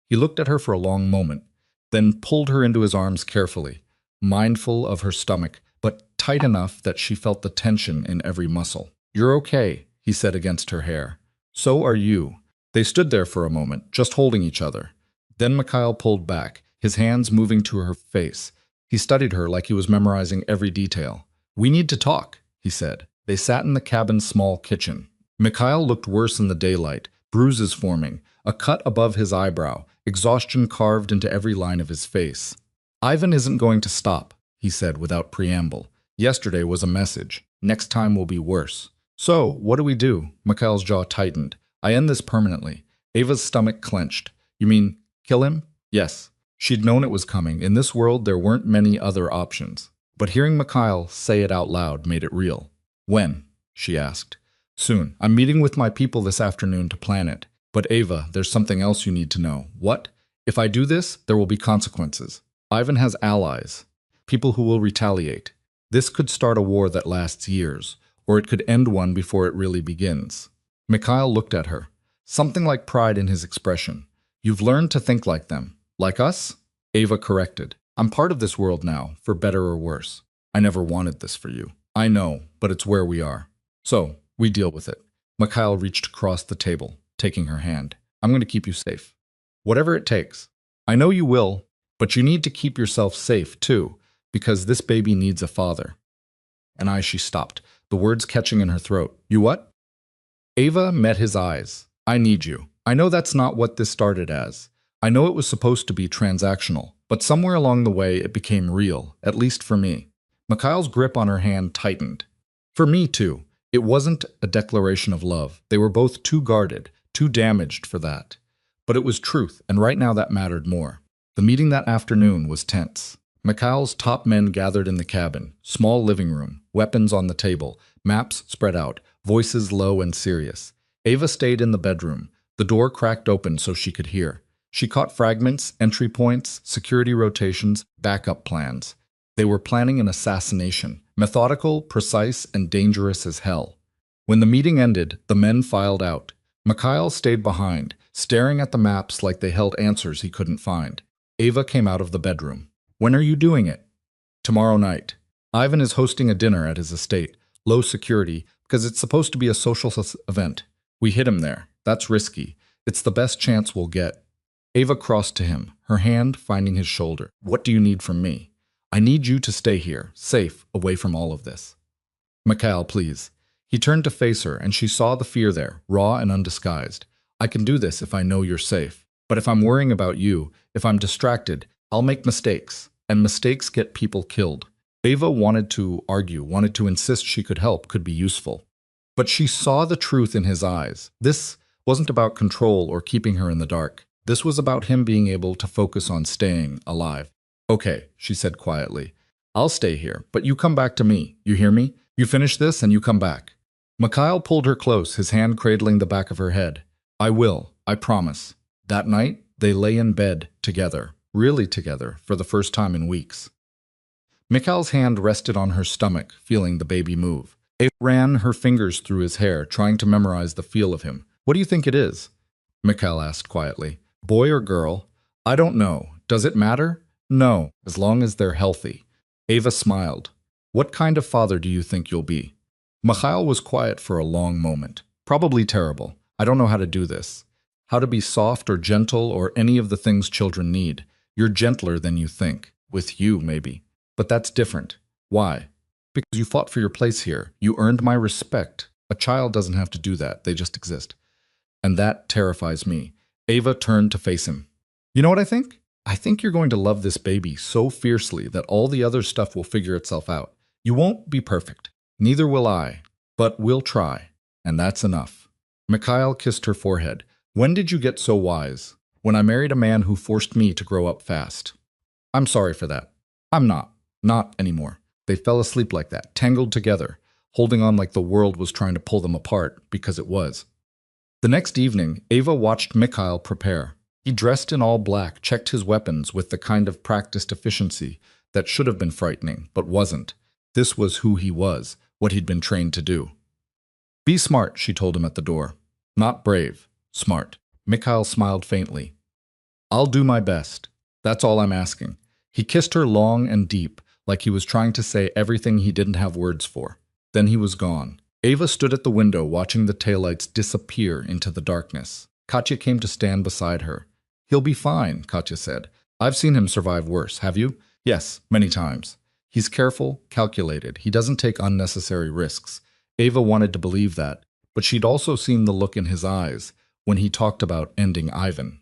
He looked at her for a long moment, then pulled her into his arms carefully, mindful of her stomach, but tight enough that she felt the tension in every muscle. "You're okay," he said against her hair. "So are you." They stood there for a moment, just holding each other. Then Mikhail pulled back, his hands moving to her face. He studied her like he was memorizing every detail. "We need to talk," he said. They sat in the cabin's small kitchen. Mikhail looked worse in the daylight, bruises forming, a cut above his eyebrow, exhaustion carved into every line of his face. "Ivan isn't going to stop," he said without preamble. "Yesterday was a message. Next time will be worse." "So, what do we do?" Mikhail's jaw tightened. "I end this permanently." Ava's stomach clenched. "You mean, kill him?" Yes. She'd known it was coming. In this world, there weren't many other options. But hearing Mikhail say it out loud made it real. "When?" she asked. "Soon. I'm meeting with my people this afternoon to plan it. But Ava, there's something else you need to know." "What?" "If I do this, there will be consequences. Ivan has allies, people who will retaliate. This could start a war that lasts years, or it could end one before it really begins." Mikhail looked at her, something like pride in his expression. "You've learned to think like them. Like us?" Ava corrected. "I'm part of this world now, for better or worse. I never wanted this for you." "I know, but it's where we are. So, we deal with it." Mikhail reached across the table, taking her hand. "I'm going to keep you safe. Whatever it takes. I know you will, but you need to keep yourself safe, too, because this baby needs a father." She stopped, the words catching in her throat. "You what?" Ava met his eyes. "I need you. I know that's not what this started as. I know it was supposed to be transactional, but somewhere along the way it became real, at least for me." Mikhail's grip on her hand tightened. "For me, too. It wasn't a declaration of love. They were both too guarded, too damaged for that. But it was truth, and right now that mattered more." The meeting that afternoon was tense. Mikhail's top men gathered in the cabin, small living room, weapons on the table, maps spread out, voices low and serious. Ava stayed in the bedroom, the door cracked open so she could hear. She caught fragments, entry points, security rotations, backup plans. They were planning an assassination, methodical, precise, and dangerous as hell. When the meeting ended, the men filed out. Mikhail stayed behind, staring at the maps like they held answers he couldn't find. Ava came out of the bedroom. "When are you doing it?" "Tomorrow night. Ivan is hosting a dinner at his estate, low security, because it's supposed to be a social event. We hit him there. That's risky. It's the best chance we'll get." Ava crossed to him, her hand finding his shoulder. "What do you need from me?" "I need you to stay here, safe, away from all of this." "Mikhail, please." He turned to face her, and she saw the fear there, raw and undisguised. "I can do this if I know you're safe. But if I'm worrying about you, if I'm distracted, I'll make mistakes. And mistakes get people killed." Ava wanted to argue, wanted to insist she could help, could be useful. But she saw the truth in his eyes. This wasn't about control or keeping her in the dark. This was about him being able to focus on staying alive. "Okay," she said quietly. "I'll stay here, but you come back to me. You hear me? You finish this and you come back." Mikhail pulled her close, his hand cradling the back of her head. "I will, I promise." That night, they lay in bed together, really together, for the first time in weeks. Mikhail's hand rested on her stomach, feeling the baby move. Ava ran her fingers through his hair, trying to memorize the feel of him. "What do you think it is?" Mikhail asked quietly. "Boy or girl?" "I don't know. Does it matter?" "No, as long as they're healthy." Ava smiled. "What kind of father do you think you'll be?" Mikhail was quiet for a long moment. "Probably terrible. I don't know how to do this. How to be soft or gentle or any of the things children need. You're gentler than you think. With you, maybe. But that's different. Why? Because you fought for your place here. You earned my respect. A child doesn't have to do that. They just exist. And that terrifies me." Ava turned to face him. "You know what I think? I think you're going to love this baby so fiercely that all the other stuff will figure itself out. You won't be perfect. Neither will I. But we'll try. And that's enough." Mikhail kissed her forehead. "When did you get so wise?" "When I married a man who forced me to grow up fast." "I'm sorry for that." "I'm not. Not anymore." They fell asleep like that, tangled together, holding on like the world was trying to pull them apart, because it was. The next evening, Ava watched Mikhail prepare. He dressed in all black, checked his weapons with the kind of practiced efficiency that should have been frightening, but wasn't. This was who he was, what he'd been trained to do. Be smart, she told him at the door. Not brave, smart. Mikhail smiled faintly. I'll do my best. That's all I'm asking. He kissed her long and deep, like he was trying to say everything he didn't have words for. Then he was gone. Ava stood at the window watching the taillights disappear into the darkness. Katya came to stand beside her. He'll be fine, Katya said. I've seen him survive worse, have you? Yes, many times. He's careful, calculated. He doesn't take unnecessary risks. Ava wanted to believe that, but she'd also seen the look in his eyes when he talked about ending Ivan.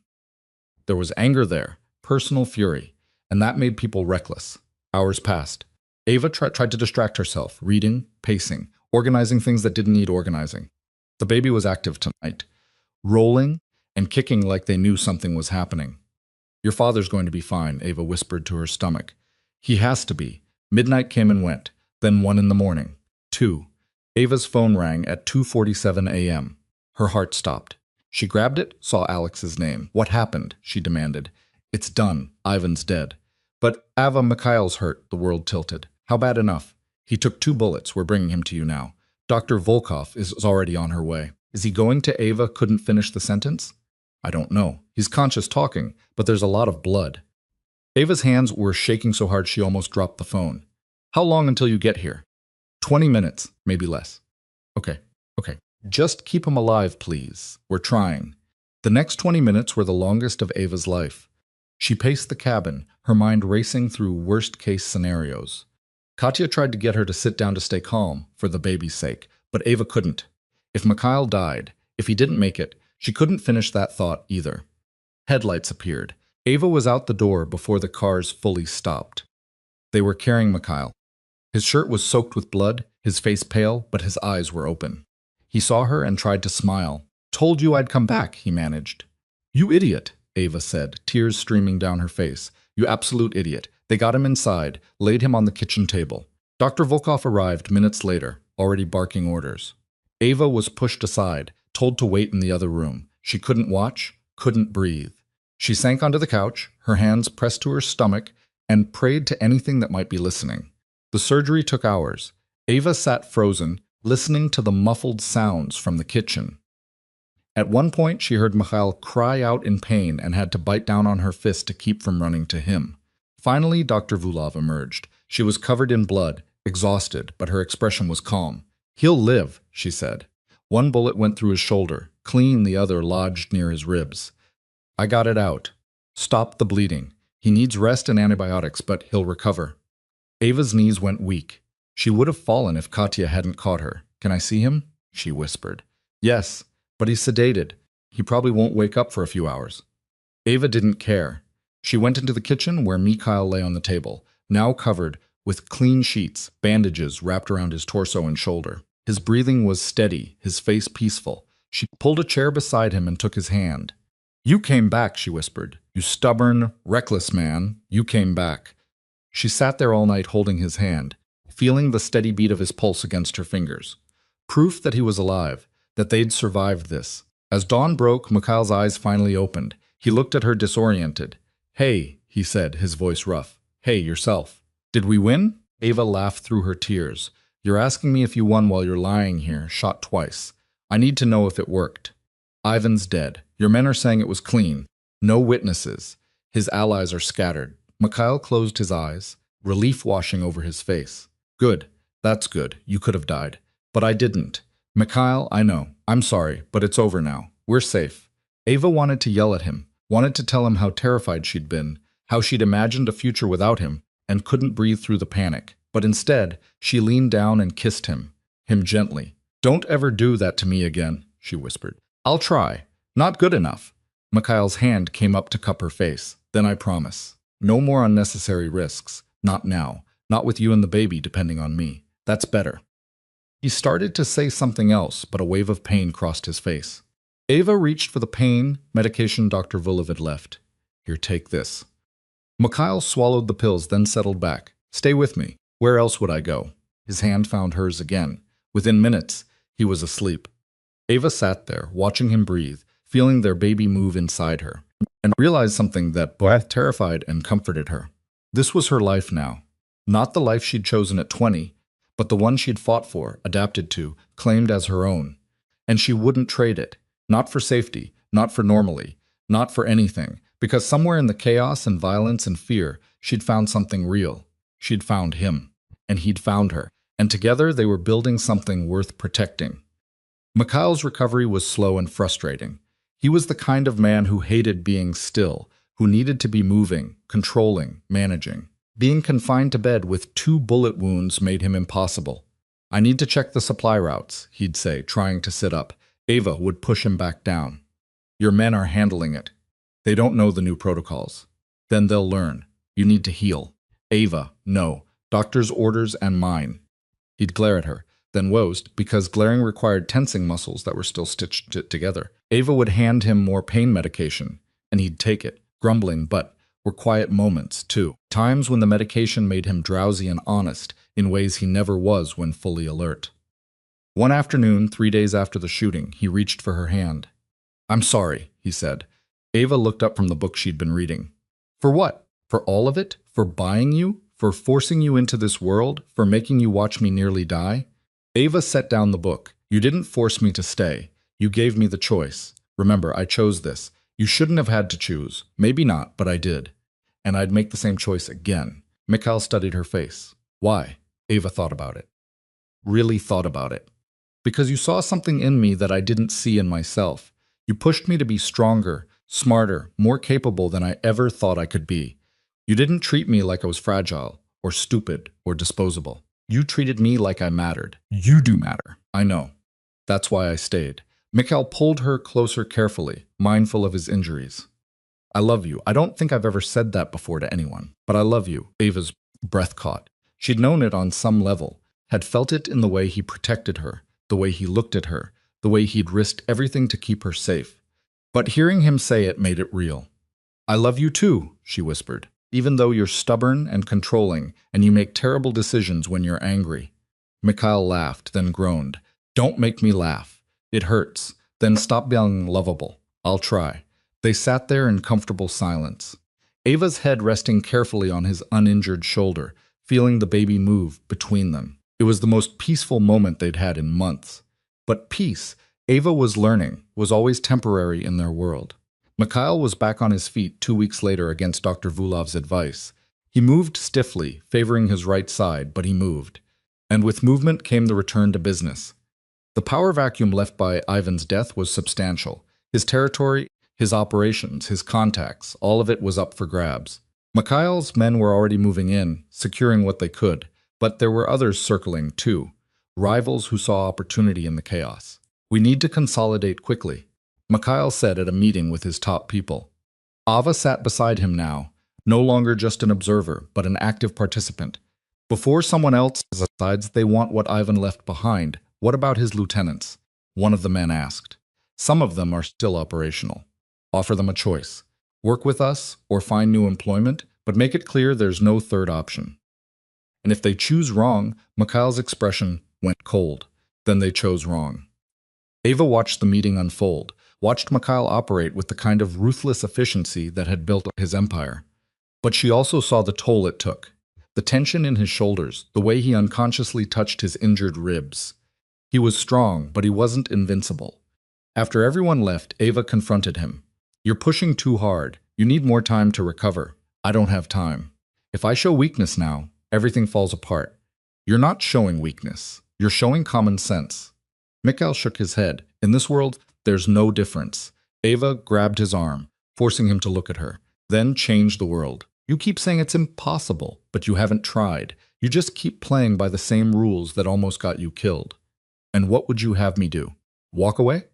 There was anger there, personal fury, and that made people reckless. Hours passed. Ava tried to distract herself, reading, pacing, organizing things that didn't need organizing. The baby was active tonight, rolling and kicking like they knew something was happening. Your father's going to be fine, Ava whispered to her stomach. He has to be. Midnight came and went, then 1 in the morning. 2. Ava's phone rang at 2:47 a.m. Her heart stopped. She grabbed it, saw Alex's name. What happened? She demanded. It's done. Ivan's dead. But Ava, Mikhail's hurt, the world tilted. How bad enough? He took 2 bullets. We're bringing him to you now. Dr. Volkov is already on her way. Is he going to Ava couldn't finish the sentence? I don't know. He's conscious talking, but there's a lot of blood. Ava's hands were shaking so hard she almost dropped the phone. How long until you get here? 20 minutes, maybe less. Okay. Just keep him alive, please. We're trying. The next 20 minutes were the longest of Ava's life. She paced the cabin, her mind racing through worst-case scenarios. Katya tried to get her to sit down to stay calm, for the baby's sake, but Ava couldn't. If Mikhail died, if he didn't make it, she couldn't finish that thought either. Headlights appeared. Ava was out the door before the cars fully stopped. They were carrying Mikhail. His shirt was soaked with blood, his face pale, but his eyes were open. He saw her and tried to smile. Told you I'd come back, he managed. You idiot, Ava said, tears streaming down her face. You absolute idiot. They got him inside, laid him on the kitchen table. Dr. Volkov arrived minutes later, already barking orders. Ava was pushed aside, told to wait in the other room. She couldn't watch, couldn't breathe. She sank onto the couch, her hands pressed to her stomach, and prayed to anything that might be listening. The surgery took hours. Ava sat frozen, listening to the muffled sounds from the kitchen. At one point, she heard Mikhail cry out in pain and had to bite down on her fist to keep from running to him. Finally, Dr. Vulov emerged. She was covered in blood, exhausted, but her expression was calm. He'll live, she said. One bullet went through his shoulder, clean, the other lodged near his ribs. I got it out. Stop the bleeding. He needs rest and antibiotics, but he'll recover. Ava's knees went weak. She would have fallen if Katya hadn't caught her. Can I see him? She whispered. Yes, but he's sedated. He probably won't wake up for a few hours. Ava didn't care. She went into the kitchen where Mikhail lay on the table, now covered with clean sheets, bandages wrapped around his torso and shoulder. His breathing was steady, his face peaceful. She pulled a chair beside him and took his hand. You came back, she whispered. You stubborn, reckless man. You came back. She sat there all night holding his hand, feeling the steady beat of his pulse against her fingers. Proof that he was alive, that they'd survived this. As dawn broke, Mikhail's eyes finally opened. He looked at her disoriented. Hey, he said, his voice rough. Hey, yourself. Did we win? Ava laughed through her tears. You're asking me if you won while you're lying here, shot twice. I need to know if it worked. Ivan's dead. Your men are saying it was clean. No witnesses. His allies are scattered. Mikhail closed his eyes, relief washing over his face. Good. That's good. You could have died. But I didn't. Mikhail, I know. I'm sorry, but it's over now. We're safe. Ava wanted to yell at him, wanted to tell him how terrified she'd been, how she'd imagined a future without him, and couldn't breathe through the panic. But instead, she leaned down and kissed him gently. Don't ever do that to me again, she whispered. I'll try. Not good enough. Mikhail's hand came up to cup her face. Then I promise. No more unnecessary risks. Not now. Not with you and the baby depending on me. That's better. He started to say something else, but a wave of pain crossed his face. Ava reached for the pain medication Dr. Vulov had left. Here, take this. Mikhail swallowed the pills, then settled back. Stay with me. Where else would I go? His hand found hers again. Within minutes, he was asleep. Ava sat there, watching him breathe, feeling their baby move inside her, and realized something that both terrified and comforted her. This was her life now. Not the life she'd chosen at 20, but the one she'd fought for, adapted to, claimed as her own. And she wouldn't trade it. Not for safety, not for normally, not for anything, because somewhere in the chaos and violence and fear, she'd found something real. She'd found him, and he'd found her, and together they were building something worth protecting. Mikhail's recovery was slow and frustrating. He was the kind of man who hated being still, who needed to be moving, controlling, managing. Being confined to bed with 2 bullet wounds made him impossible. I need to check the supply routes, he'd say, trying to sit up. Ava would push him back down. Your men are handling it. They don't know the new protocols. Then they'll learn. You need to heal. Ava, no. Doctor's orders and mine. He'd glare at her, then wozed, because glaring required tensing muscles that were still stitched together. Ava would hand him more pain medication, and he'd take it, grumbling, but were quiet moments, too. Times when the medication made him drowsy and honest, in ways he never was when fully alert. One afternoon, 3 days after the shooting, he reached for her hand. I'm sorry, he said. Ava looked up from the book she'd been reading. For what? For all of it? For buying you? For forcing you into this world? For making you watch me nearly die? Ava set down the book. You didn't force me to stay. You gave me the choice. Remember, I chose this. You shouldn't have had to choose. Maybe not, but I did. And I'd make the same choice again. Mikhail studied her face. Why? Ava thought about it. Really thought about it. Because you saw something in me that I didn't see in myself. You pushed me to be stronger, smarter, more capable than I ever thought I could be. You didn't treat me like I was fragile, or stupid, or disposable. You treated me like I mattered. You do matter. I know. That's why I stayed. Mikhail pulled her closer carefully, mindful of his injuries. I love you. I don't think I've ever said that before to anyone, but I love you. Ava's breath caught. She'd known it on some level, had felt it in the way he protected her, the way he looked at her, the way he'd risked everything to keep her safe. But hearing him say it made it real. I love you too, she whispered, even though you're stubborn and controlling and you make terrible decisions when you're angry. Mikhail laughed, then groaned. Don't make me laugh. It hurts. Then stop being lovable. I'll try. They sat there in comfortable silence. Ava's head resting carefully on his uninjured shoulder, feeling the baby move between them. It was the most peaceful moment they'd had in months. But peace, Ava was learning, was always temporary in their world. Mikhail was back on his feet 2 weeks later against Dr. Vulov's advice. He moved stiffly, favoring his right side, but he moved. And with movement came the return to business. The power vacuum left by Ivan's death was substantial. His territory, his operations, his contacts, all of it was up for grabs. Mikhail's men were already moving in, securing what they could, but there were others circling too, rivals who saw opportunity in the chaos. We need to consolidate quickly, Mikhail said at a meeting with his top people. Ava sat beside him now, no longer just an observer, but an active participant. Before someone else decides they want what Ivan left behind, what about his lieutenants? One of the men asked. Some of them are still operational. Offer them a choice. Work with us or find new employment, but make it clear there's no third option. And if they choose wrong, Mikhail's expression went cold. Then they chose wrong. Ava watched the meeting unfold, watched Mikhail operate with the kind of ruthless efficiency that had built his empire. But she also saw the toll it took. The tension in his shoulders, the way he unconsciously touched his injured ribs. He was strong, but he wasn't invincible. After everyone left, Ava confronted him. You're pushing too hard. You need more time to recover. I don't have time. If I show weakness now, everything falls apart. You're not showing weakness. You're showing common sense. Mikhail shook his head. In this world, there's no difference. Ava grabbed his arm, forcing him to look at her. Then change the world. You keep saying it's impossible, but you haven't tried. You just keep playing by the same rules that almost got you killed. And what would you have me do? Walk away?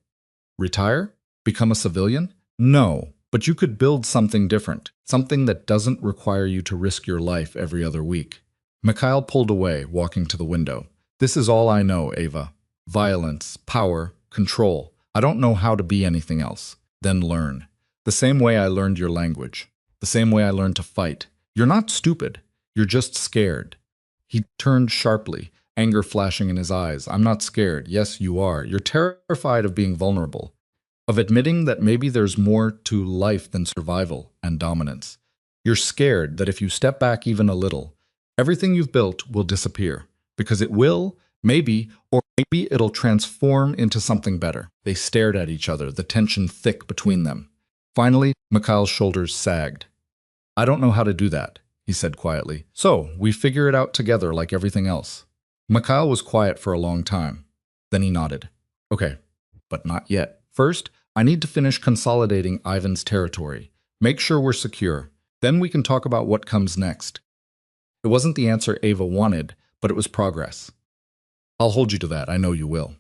Retire? Become a civilian? No, but you could build something different, something that doesn't require you to risk your life every other week. Mikhail pulled away, walking to the window. This is all I know, Ava. Violence, power, control. I don't know how to be anything else. Then learn. The same way I learned your language. The same way I learned to fight. You're not stupid. You're just scared. He turned sharply, anger flashing in his eyes. I'm not scared. Yes, you are. You're terrified of being vulnerable, of admitting that maybe there's more to life than survival and dominance. You're scared that if you step back even a little, everything you've built will disappear. Because it will, maybe, or maybe it'll transform into something better. They stared at each other, the tension thick between them. Finally, Mikhail's shoulders sagged. I don't know how to do that, he said quietly. So, we figure it out together like everything else. Mikhail was quiet for a long time. Then he nodded. Okay, but not yet. First, I need to finish consolidating Ivan's territory. Make sure we're secure. Then we can talk about what comes next. It wasn't the answer Ava wanted, but it was progress. I'll hold you to that, I know you will.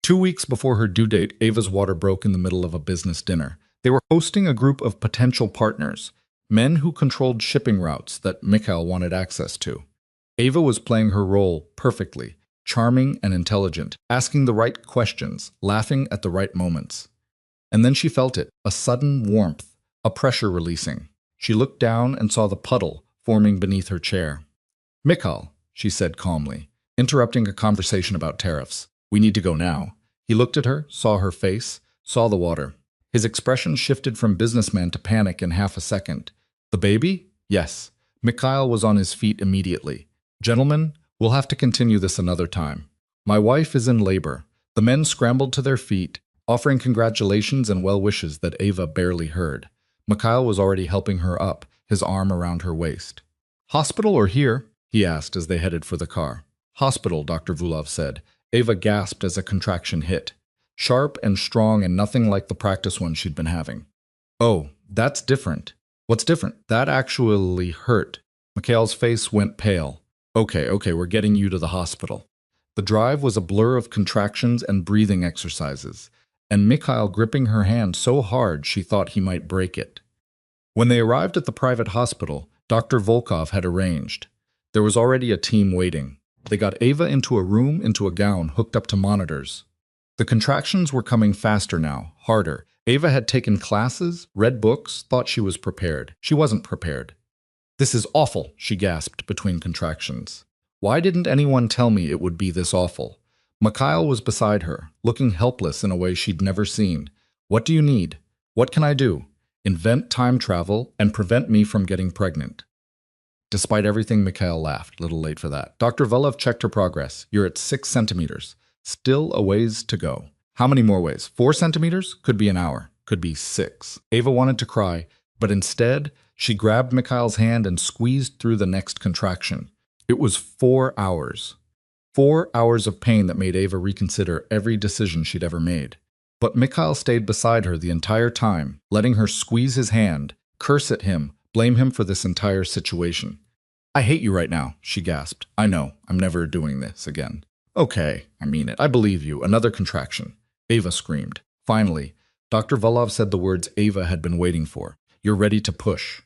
2 weeks before her due date, Ava's water broke in the middle of a business dinner. They were hosting a group of potential partners, men who controlled shipping routes that Mikhail wanted access to. Ava was playing her role perfectly, charming and intelligent, asking the right questions, laughing at the right moments. And then she felt it, a sudden warmth, a pressure releasing. She looked down and saw the puddle forming beneath her chair. Mikhail, she said calmly, interrupting a conversation about tariffs. We need to go now. He looked at her, saw her face, saw the water. His expression shifted from businessman to panic in half a second. The baby? Yes. Mikhail was on his feet immediately. Gentlemen, we'll have to continue this another time. My wife is in labor. The men scrambled to their feet, offering congratulations and well wishes that Ava barely heard. Mikhail was already helping her up, his arm around her waist. Hospital or here? He asked as they headed for the car. Hospital, Dr. Vulov said. Ava gasped as a contraction hit. Sharp and strong and nothing like the practice one she'd been having. Oh, that's different. What's different? That actually hurt. Mikhail's face went pale. Okay, we're getting you to the hospital. The drive was a blur of contractions and breathing exercises, and Mikhail gripping her hand so hard she thought he might break it. When they arrived at the private hospital, Dr. Volkov had arranged. There was already a team waiting. They got Ava into a room, into a gown, hooked up to monitors. The contractions were coming faster now, harder. Ava had taken classes, read books, thought she was prepared. She wasn't prepared. This is awful, she gasped between contractions. Why didn't anyone tell me it would be this awful? Mikhail was beside her, looking helpless in a way she'd never seen. What do you need? What can I do? Invent time travel and prevent me from getting pregnant. Despite everything, Mikhail laughed. Little late for that. Dr. Vulov checked her progress. You're at 6 centimeters. Still a ways to go. How many more ways? 4 centimeters? Could be an hour. Could be 6. Ava wanted to cry, but instead, she grabbed Mikhail's hand and squeezed through the next contraction. It was 4 hours. 4 hours of pain that made Ava reconsider every decision she'd ever made. But Mikhail stayed beside her the entire time, letting her squeeze his hand, curse at him, blame him for this entire situation. I hate you right now, she gasped. I know, I'm never doing this again. Okay, I mean it. I believe you. Another contraction. Ava screamed. Finally, Dr. Vulov said the words Ava had been waiting for. You're ready to push.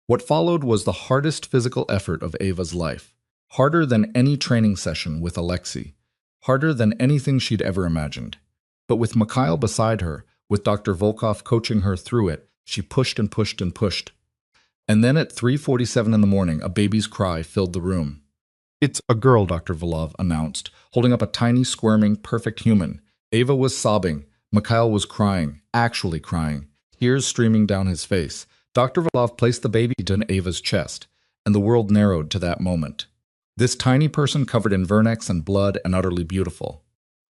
What followed was the hardest physical effort of Ava's life. Harder than any training session with Alexei. Harder than anything she'd ever imagined. But with Mikhail beside her, with Dr. Volkov coaching her through it, she pushed and pushed and pushed. And then at 3:47 in the morning, a baby's cry filled the room. It's a girl, Dr. Vulov announced, holding up a tiny, squirming, perfect human. Ava was sobbing. Mikhail was crying, actually crying, tears streaming down his face. Dr. Vulov placed the baby on Ava's chest, and the world narrowed to that moment. This tiny person covered in vernix and blood and utterly beautiful.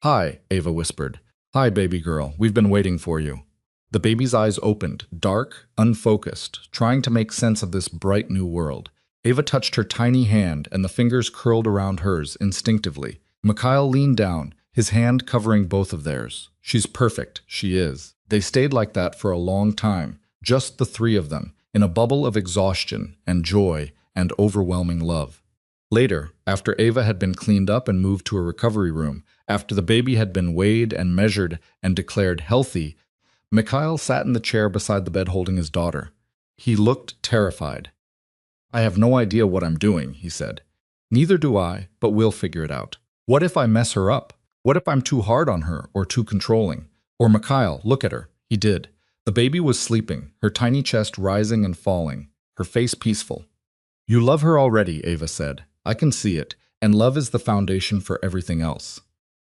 Hi, Ava whispered. Hi, baby girl. We've been waiting for you. The baby's eyes opened, dark, unfocused, trying to make sense of this bright new world. Ava touched her tiny hand, and the fingers curled around hers instinctively. Mikhail leaned down, his hand covering both of theirs. She's perfect, she is. They stayed like that for a long time, just the three of them, in a bubble of exhaustion and joy and overwhelming love. Later, after Ava had been cleaned up and moved to a recovery room, after the baby had been weighed and measured and declared healthy, Mikhail sat in the chair beside the bed holding his daughter. He looked terrified. I have no idea what I'm doing, he said. Neither do I, but we'll figure it out. What if I mess her up? What if I'm too hard on her or too controlling? Or Mikhail, look at her. He did. The baby was sleeping, her tiny chest rising and falling, her face peaceful. You love her already, Ava said. I can see it, and love is the foundation for everything else.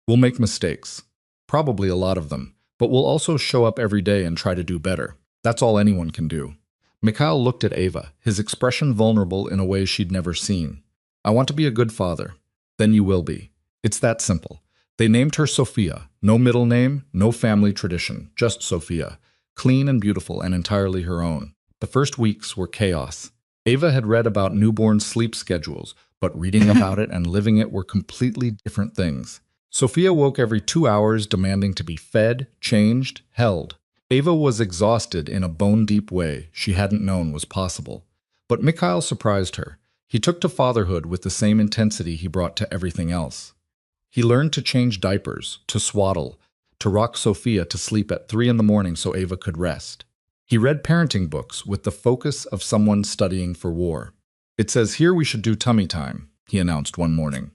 We'll make mistakes. Probably a lot of them, but we'll also show up every day and try to do better. That's all anyone can do. Mikhail looked at Ava, his expression vulnerable in a way she'd never seen. I want to be a good father. Then you will be. It's that simple. They named her Sophia. No middle name, no family tradition, just Sophia. Clean and beautiful and entirely her own. The first weeks were chaos. Ava had read about newborn sleep schedules, but reading about it and living it were completely different things. Sophia woke every 2 hours demanding to be fed, changed, held. Ava was exhausted in a bone-deep way she hadn't known was possible. But Mikhail surprised her. He took to fatherhood with the same intensity he brought to everything else. He learned to change diapers, to swaddle, to rock Sophia to sleep at 3 in the morning so Ava could rest. He read parenting books with the focus of someone studying for war. It says here we should do tummy time, he announced one morning.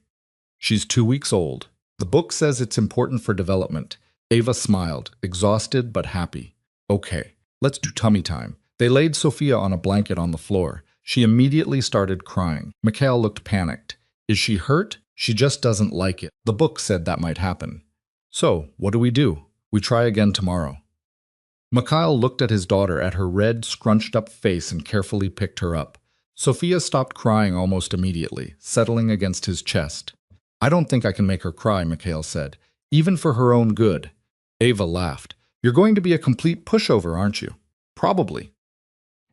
She's 2 weeks old. The book says it's important for development. Ava smiled, exhausted but happy. Okay, let's do tummy time. They laid Sophia on a blanket on the floor. She immediately started crying. Mikhail looked panicked. Is she hurt? She just doesn't like it. The book said that might happen. So, what do? We try again tomorrow. Mikhail looked at his daughter, at her red, scrunched-up face, and carefully picked her up. Sophia stopped crying almost immediately, settling against his chest. I don't think I can make her cry, Mikhail said, even for her own good. Ava laughed. You're going to be a complete pushover, aren't you? Probably.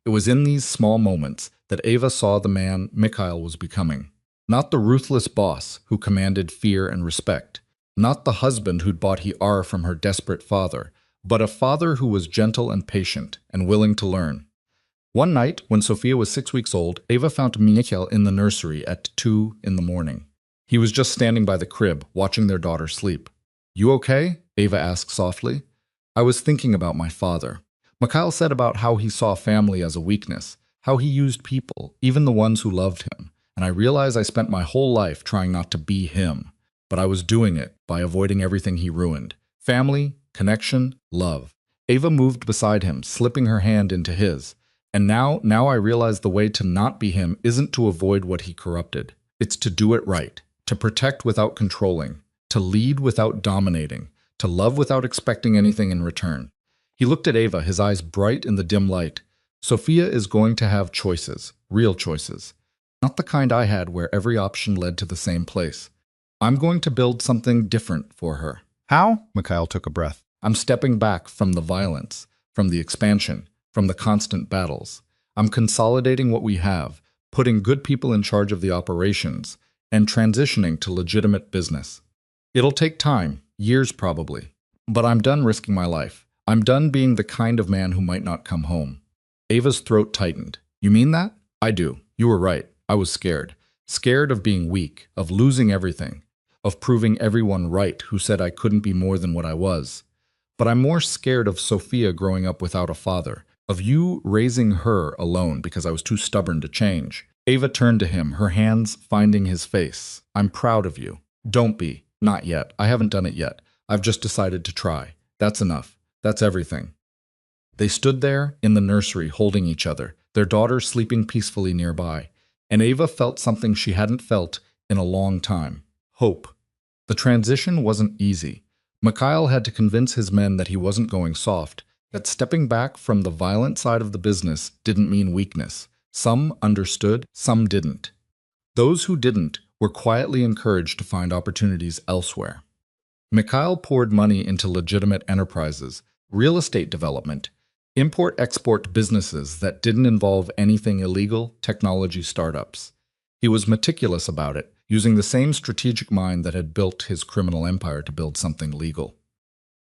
It was in these small moments that Ava saw the man Mikhail was becoming. Not the ruthless boss who commanded fear and respect. Not the husband who'd bought Heir from her desperate father, but a father who was gentle and patient and willing to learn. One night, when Sophia was 6 weeks old, Ava found Mikhail in the nursery at 2 in the morning. He was just standing by the crib, watching their daughter sleep. You okay? Ava asked softly. I was thinking about my father. Mikhail said about how he saw family as a weakness, how he used people, even the ones who loved him, and I realized I spent my whole life trying not to be him, but I was doing it by avoiding everything he ruined. Family, connection, love. Ava moved beside him, slipping her hand into his. And now I realize the way to not be him isn't to avoid what he corrupted. It's to do it right, to protect without controlling, to lead without dominating, to love without expecting anything in return. He looked at Ava, his eyes bright in the dim light. Sophia is going to have choices, real choices. Not the kind I had where every option led to the same place. I'm going to build something different for her. How? Mikhail took a breath. I'm stepping back from the violence, from the expansion, from the constant battles. I'm consolidating what we have, putting good people in charge of the operations, and transitioning to legitimate business. It'll take time, years probably, but I'm done risking my life. I'm done being the kind of man who might not come home. Ava's throat tightened. You mean that? I do. You were right. I was scared. Scared of being weak, of losing everything, of proving everyone right who said I couldn't be more than what I was. But I'm more scared of Sophia growing up without a father, of you raising her alone because I was too stubborn to change. Ava turned to him, her hands finding his face. I'm proud of you. Don't be. Not yet. I haven't done it yet. I've just decided to try. That's enough. That's everything. They stood there in the nursery holding each other, their daughter sleeping peacefully nearby, and Ava felt something she hadn't felt in a long time. Hope. The transition wasn't easy. Mikhail had to convince his men that he wasn't going soft, that stepping back from the violent side of the business didn't mean weakness. Some understood, some didn't. Those who didn't were quietly encouraged to find opportunities elsewhere. Mikhail poured money into legitimate enterprises, real estate development, import-export businesses that didn't involve anything illegal, technology startups. He was meticulous about it, using the same strategic mind that had built his criminal empire to build something legal.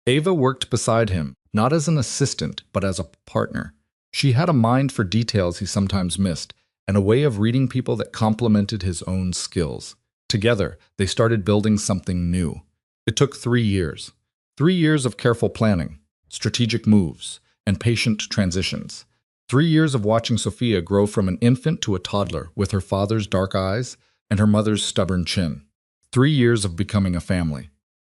Ava worked beside him, not as an assistant, but as a partner. She had a mind for details he sometimes missed, and a way of reading people that complemented his own skills. Together, they started building something new. It took 3 years. 3 years of careful planning, strategic moves, and patient transitions. 3 years of watching Sophia grow from an infant to a toddler with her father's dark eyes and her mother's stubborn chin. 3 years of becoming a family.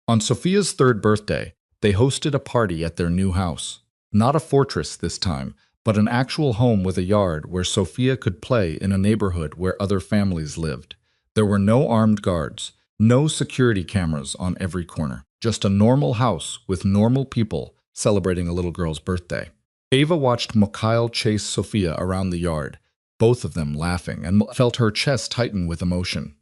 On Sophia's 3rd birthday, they hosted a party at their new house. Not a fortress this time, but an actual home with a yard where Sophia could play in a neighborhood where other families lived. There were no armed guards, no security cameras on every corner, just a normal house with normal people celebrating a little girl's birthday. Ava watched Mikhail chase Sophia around the yard, both of them laughing, and felt her chest tighten with emotion.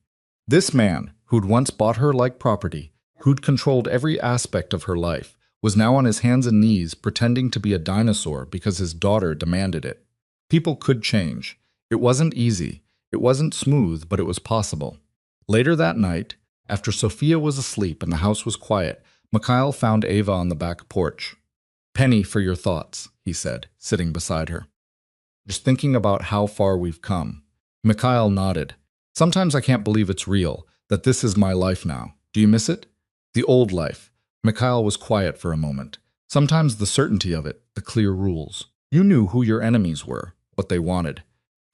This man, who'd once bought her like property, who'd controlled every aspect of her life, was now on his hands and knees pretending to be a dinosaur because his daughter demanded it. People could change. It wasn't easy. It wasn't smooth, but it was possible. Later that night, after Sophia was asleep and the house was quiet, Mikhail found Ava on the back porch. "Penny for your thoughts," he said, sitting beside her. "Just thinking about how far we've come." Mikhail nodded. "Sometimes I can't believe it's real, that this is my life now. Do you miss it?" "The old life." Mikhail was quiet for a moment. "Sometimes the certainty of it, the clear rules. You knew who your enemies were, what they wanted,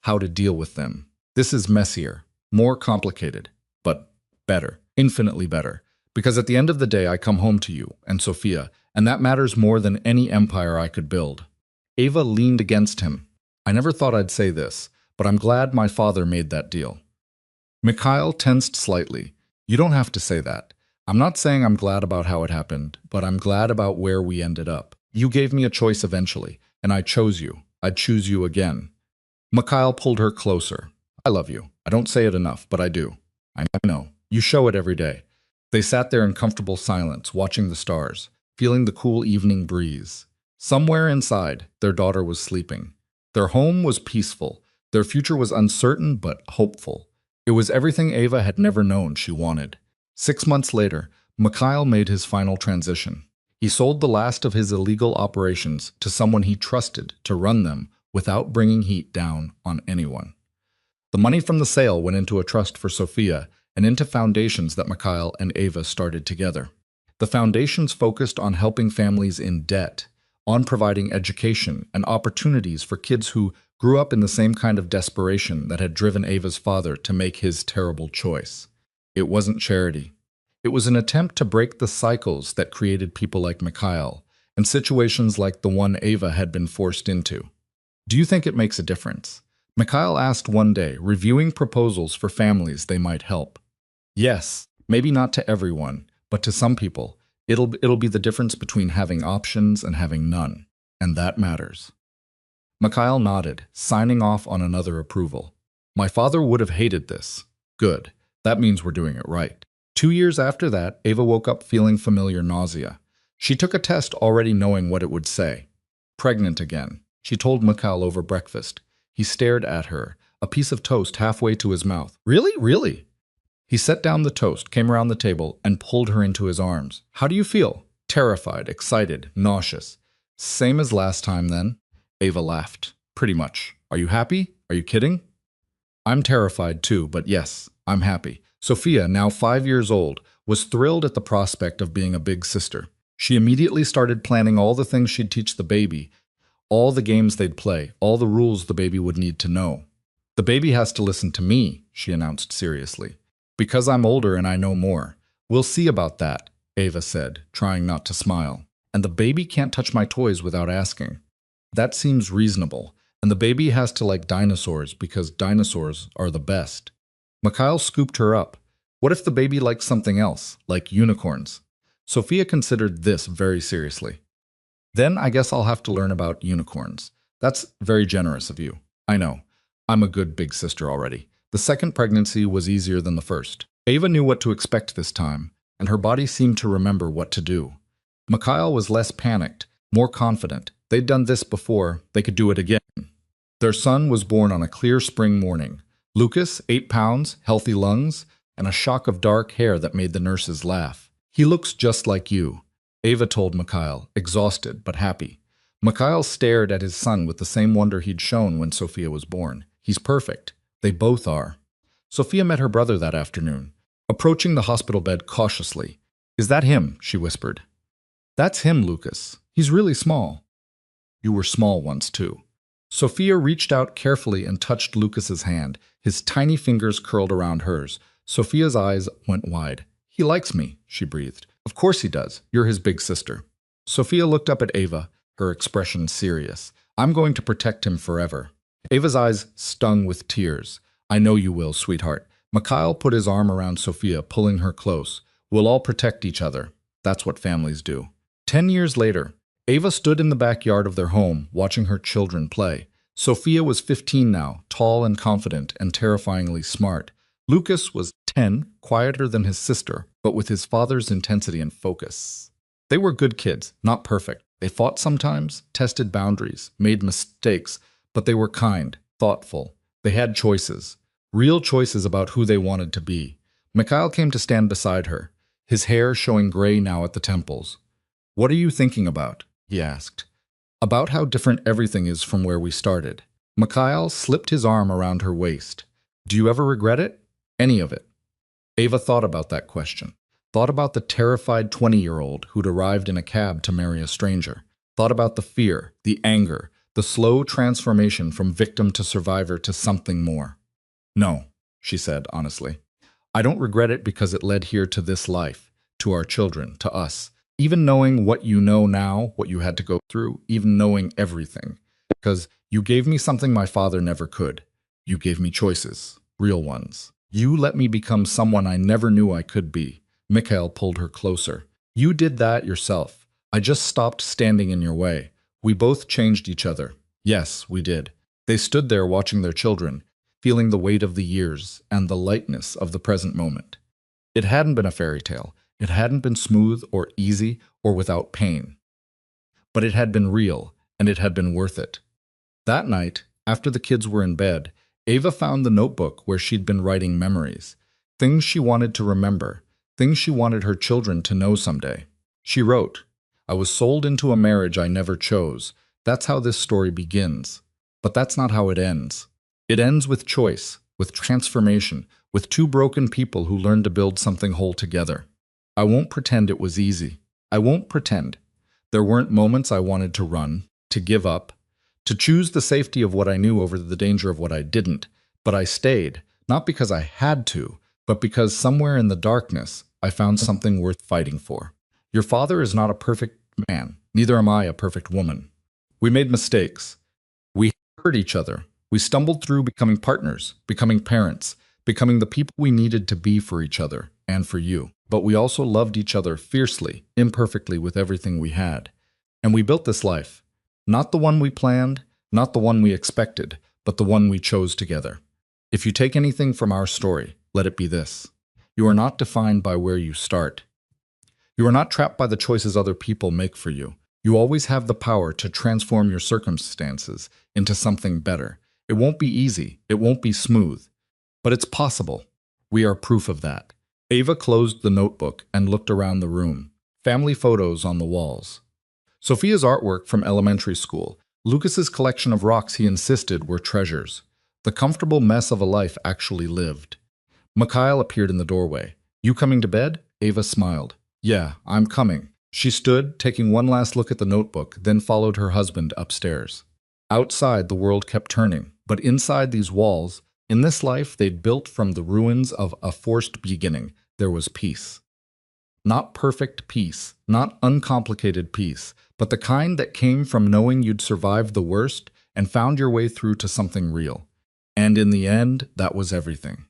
how to deal with them. This is messier, more complicated, but better, infinitely better. Because at the end of the day, I come home to you and Sophia, and that matters more than any empire I could build." Ava leaned against him. "I never thought I'd say this, but I'm glad my father made that deal." Mikhail tensed slightly. "You don't have to say that. I'm not saying I'm glad about how it happened, but I'm glad about where we ended up. You gave me a choice eventually, and I chose you. I'd choose you again." Mikhail pulled her closer. "I love you. I don't say it enough, but I do. I know. You show it every day." They sat there in comfortable silence, watching the stars, feeling the cool evening breeze. Somewhere inside, their daughter was sleeping. Their home was peaceful. Their future was uncertain but hopeful. It was everything Ava had never known she wanted. 6 months later, Mikhail made his final transition. He sold the last of his illegal operations to someone he trusted to run them without bringing heat down on anyone. The money from the sale went into a trust for Sophia and into foundations that Mikhail and Ava started together. The foundations focused on helping families in debt, on providing education and opportunities for kids who grew up in the same kind of desperation that had driven Ava's father to make his terrible choice. It wasn't charity. It was an attempt to break the cycles that created people like Mikhail and situations like the one Ava had been forced into. "Do you think it makes a difference?" Mikhail asked one day, reviewing proposals for families they might help. "Yes, maybe not to everyone, but to some people, it'll be the difference between having options and having none, and that matters." Mikhail nodded, signing off on another approval. "My father would have hated this." "Good. That means we're doing it right." 2 years after that, Ava woke up feeling familiar nausea. She took a test already knowing what it would say. Pregnant again, she told Mikhail over breakfast. He stared at her, a piece of toast halfway to his mouth. "Really? Really?" He set down the toast, came around the table, and pulled her into his arms. "How do you feel?" "Terrified, excited, nauseous." "Same as last time, then?" Ava laughed. "Pretty much. Are you happy? Are you kidding?" "I'm terrified too, but yes, I'm happy." Sophia, now 5 years old, was thrilled at the prospect of being a big sister. She immediately started planning all the things she'd teach the baby, all the games they'd play, all the rules the baby would need to know. "The baby has to listen to me," she announced seriously. "Because I'm older and I know more." "We'll see about that," Ava said, trying not to smile. "And the baby can't touch my toys without asking." "That seems reasonable. And the baby has to like dinosaurs because dinosaurs are the best." Mikhail scooped her up. "What if the baby likes something else, like unicorns?" Sophia considered this very seriously. "Then I guess I'll have to learn about unicorns." "That's very generous of you." "I know. I'm a good big sister already." The second pregnancy was easier than the first. Ava knew what to expect this time, and her body seemed to remember what to do. Mikhail was less panicked, more confident. They'd done this before, they could do it again. Their son was born on a clear spring morning. Lucas, 8 pounds, healthy lungs, and a shock of dark hair that made the nurses laugh. "He looks just like you," Ava told Mikhail, exhausted but happy. Mikhail stared at his son with the same wonder he'd shown when Sophia was born. "He's perfect. They both are." Sophia met her brother that afternoon, approaching the hospital bed cautiously. "Is that him?" she whispered. "That's him, Lucas. He's really small." "You were small once, too." Sophia reached out carefully and touched Lucas's hand, his tiny fingers curled around hers. Sophia's eyes went wide. "He likes me," she breathed. "Of course he does. You're his big sister." Sophia looked up at Ava, her expression serious. "I'm going to protect him forever." Ava's eyes stung with tears. "I know you will, sweetheart. Mikhail put his arm around Sophia, pulling her close. We'll all protect each other. That's what families do. 10 years later, Ava stood in the backyard of their home, watching her children play. Sophia was 15 now, tall and confident and terrifyingly smart. Lucas was 10, quieter than his sister, but with his father's intensity and focus. They were good kids, not perfect. They fought sometimes, tested boundaries, made mistakes, but they were kind, thoughtful. They had choices, real choices about who they wanted to be. Mikhail came to stand beside her, his hair showing gray now at the temples. "What are you thinking about?" he asked. "About how different everything is from where we started." Mikhail slipped his arm around her waist. "Do you ever regret it? Any of it?" Ava thought about that question. Thought about the terrified 20-year-old who'd arrived in a cab to marry a stranger. Thought about the fear, the anger, the slow transformation from victim to survivor to something more. "No," she said honestly. "I don't regret it because it led here to this life, to our children, to us. Even knowing what you know now, what you had to go through, even knowing everything. Because you gave me something my father never could. You gave me choices, real ones. You let me become someone I never knew I could be." Mikhail pulled her closer. "You did that yourself. I just stopped standing in your way. We both changed each other." "Yes, we did." They stood there watching their children, feeling the weight of the years and the lightness of the present moment. It hadn't been a fairy tale. It hadn't been smooth or easy or without pain. But it had been real, and it had been worth it. That night, after the kids were in bed, Ava found the notebook where she'd been writing memories, things she wanted to remember, things she wanted her children to know someday. She wrote, "I was sold into a marriage I never chose. That's how this story begins. But that's not how it ends. It ends with choice, with transformation, with two broken people who learned to build something whole together. I won't pretend it was easy. I won't pretend. There weren't moments I wanted to run, to give up, to choose the safety of what I knew over the danger of what I didn't. But I stayed, not because I had to, but because somewhere in the darkness, I found something worth fighting for. Your father is not a perfect man. Neither am I a perfect woman. We made mistakes. We hurt each other. We stumbled through becoming partners, becoming parents, becoming the people we needed to be for each other and for you. But we also loved each other fiercely, imperfectly with everything we had. And we built this life. Not the one we planned, not the one we expected, but the one we chose together. If you take anything from our story, let it be this. You are not defined by where you start. You are not trapped by the choices other people make for you. You always have the power to transform your circumstances into something better. It won't be easy. It won't be smooth. But it's possible. We are proof of that. Ava closed the notebook and looked around the room. Family photos on the walls. Sophia's artwork from elementary school. Lucas's collection of rocks he insisted were treasures. The comfortable mess of a life actually lived. Mikhail appeared in the doorway. "You coming to bed?" Ava smiled. "Yeah, I'm coming." She stood, taking one last look at the notebook, then followed her husband upstairs. Outside, the world kept turning, but inside these walls, in this life they'd built from the ruins of a forced beginning, there was peace. Not perfect peace, not uncomplicated peace, but the kind that came from knowing you'd survived the worst and found your way through to something real. And in the end, that was everything.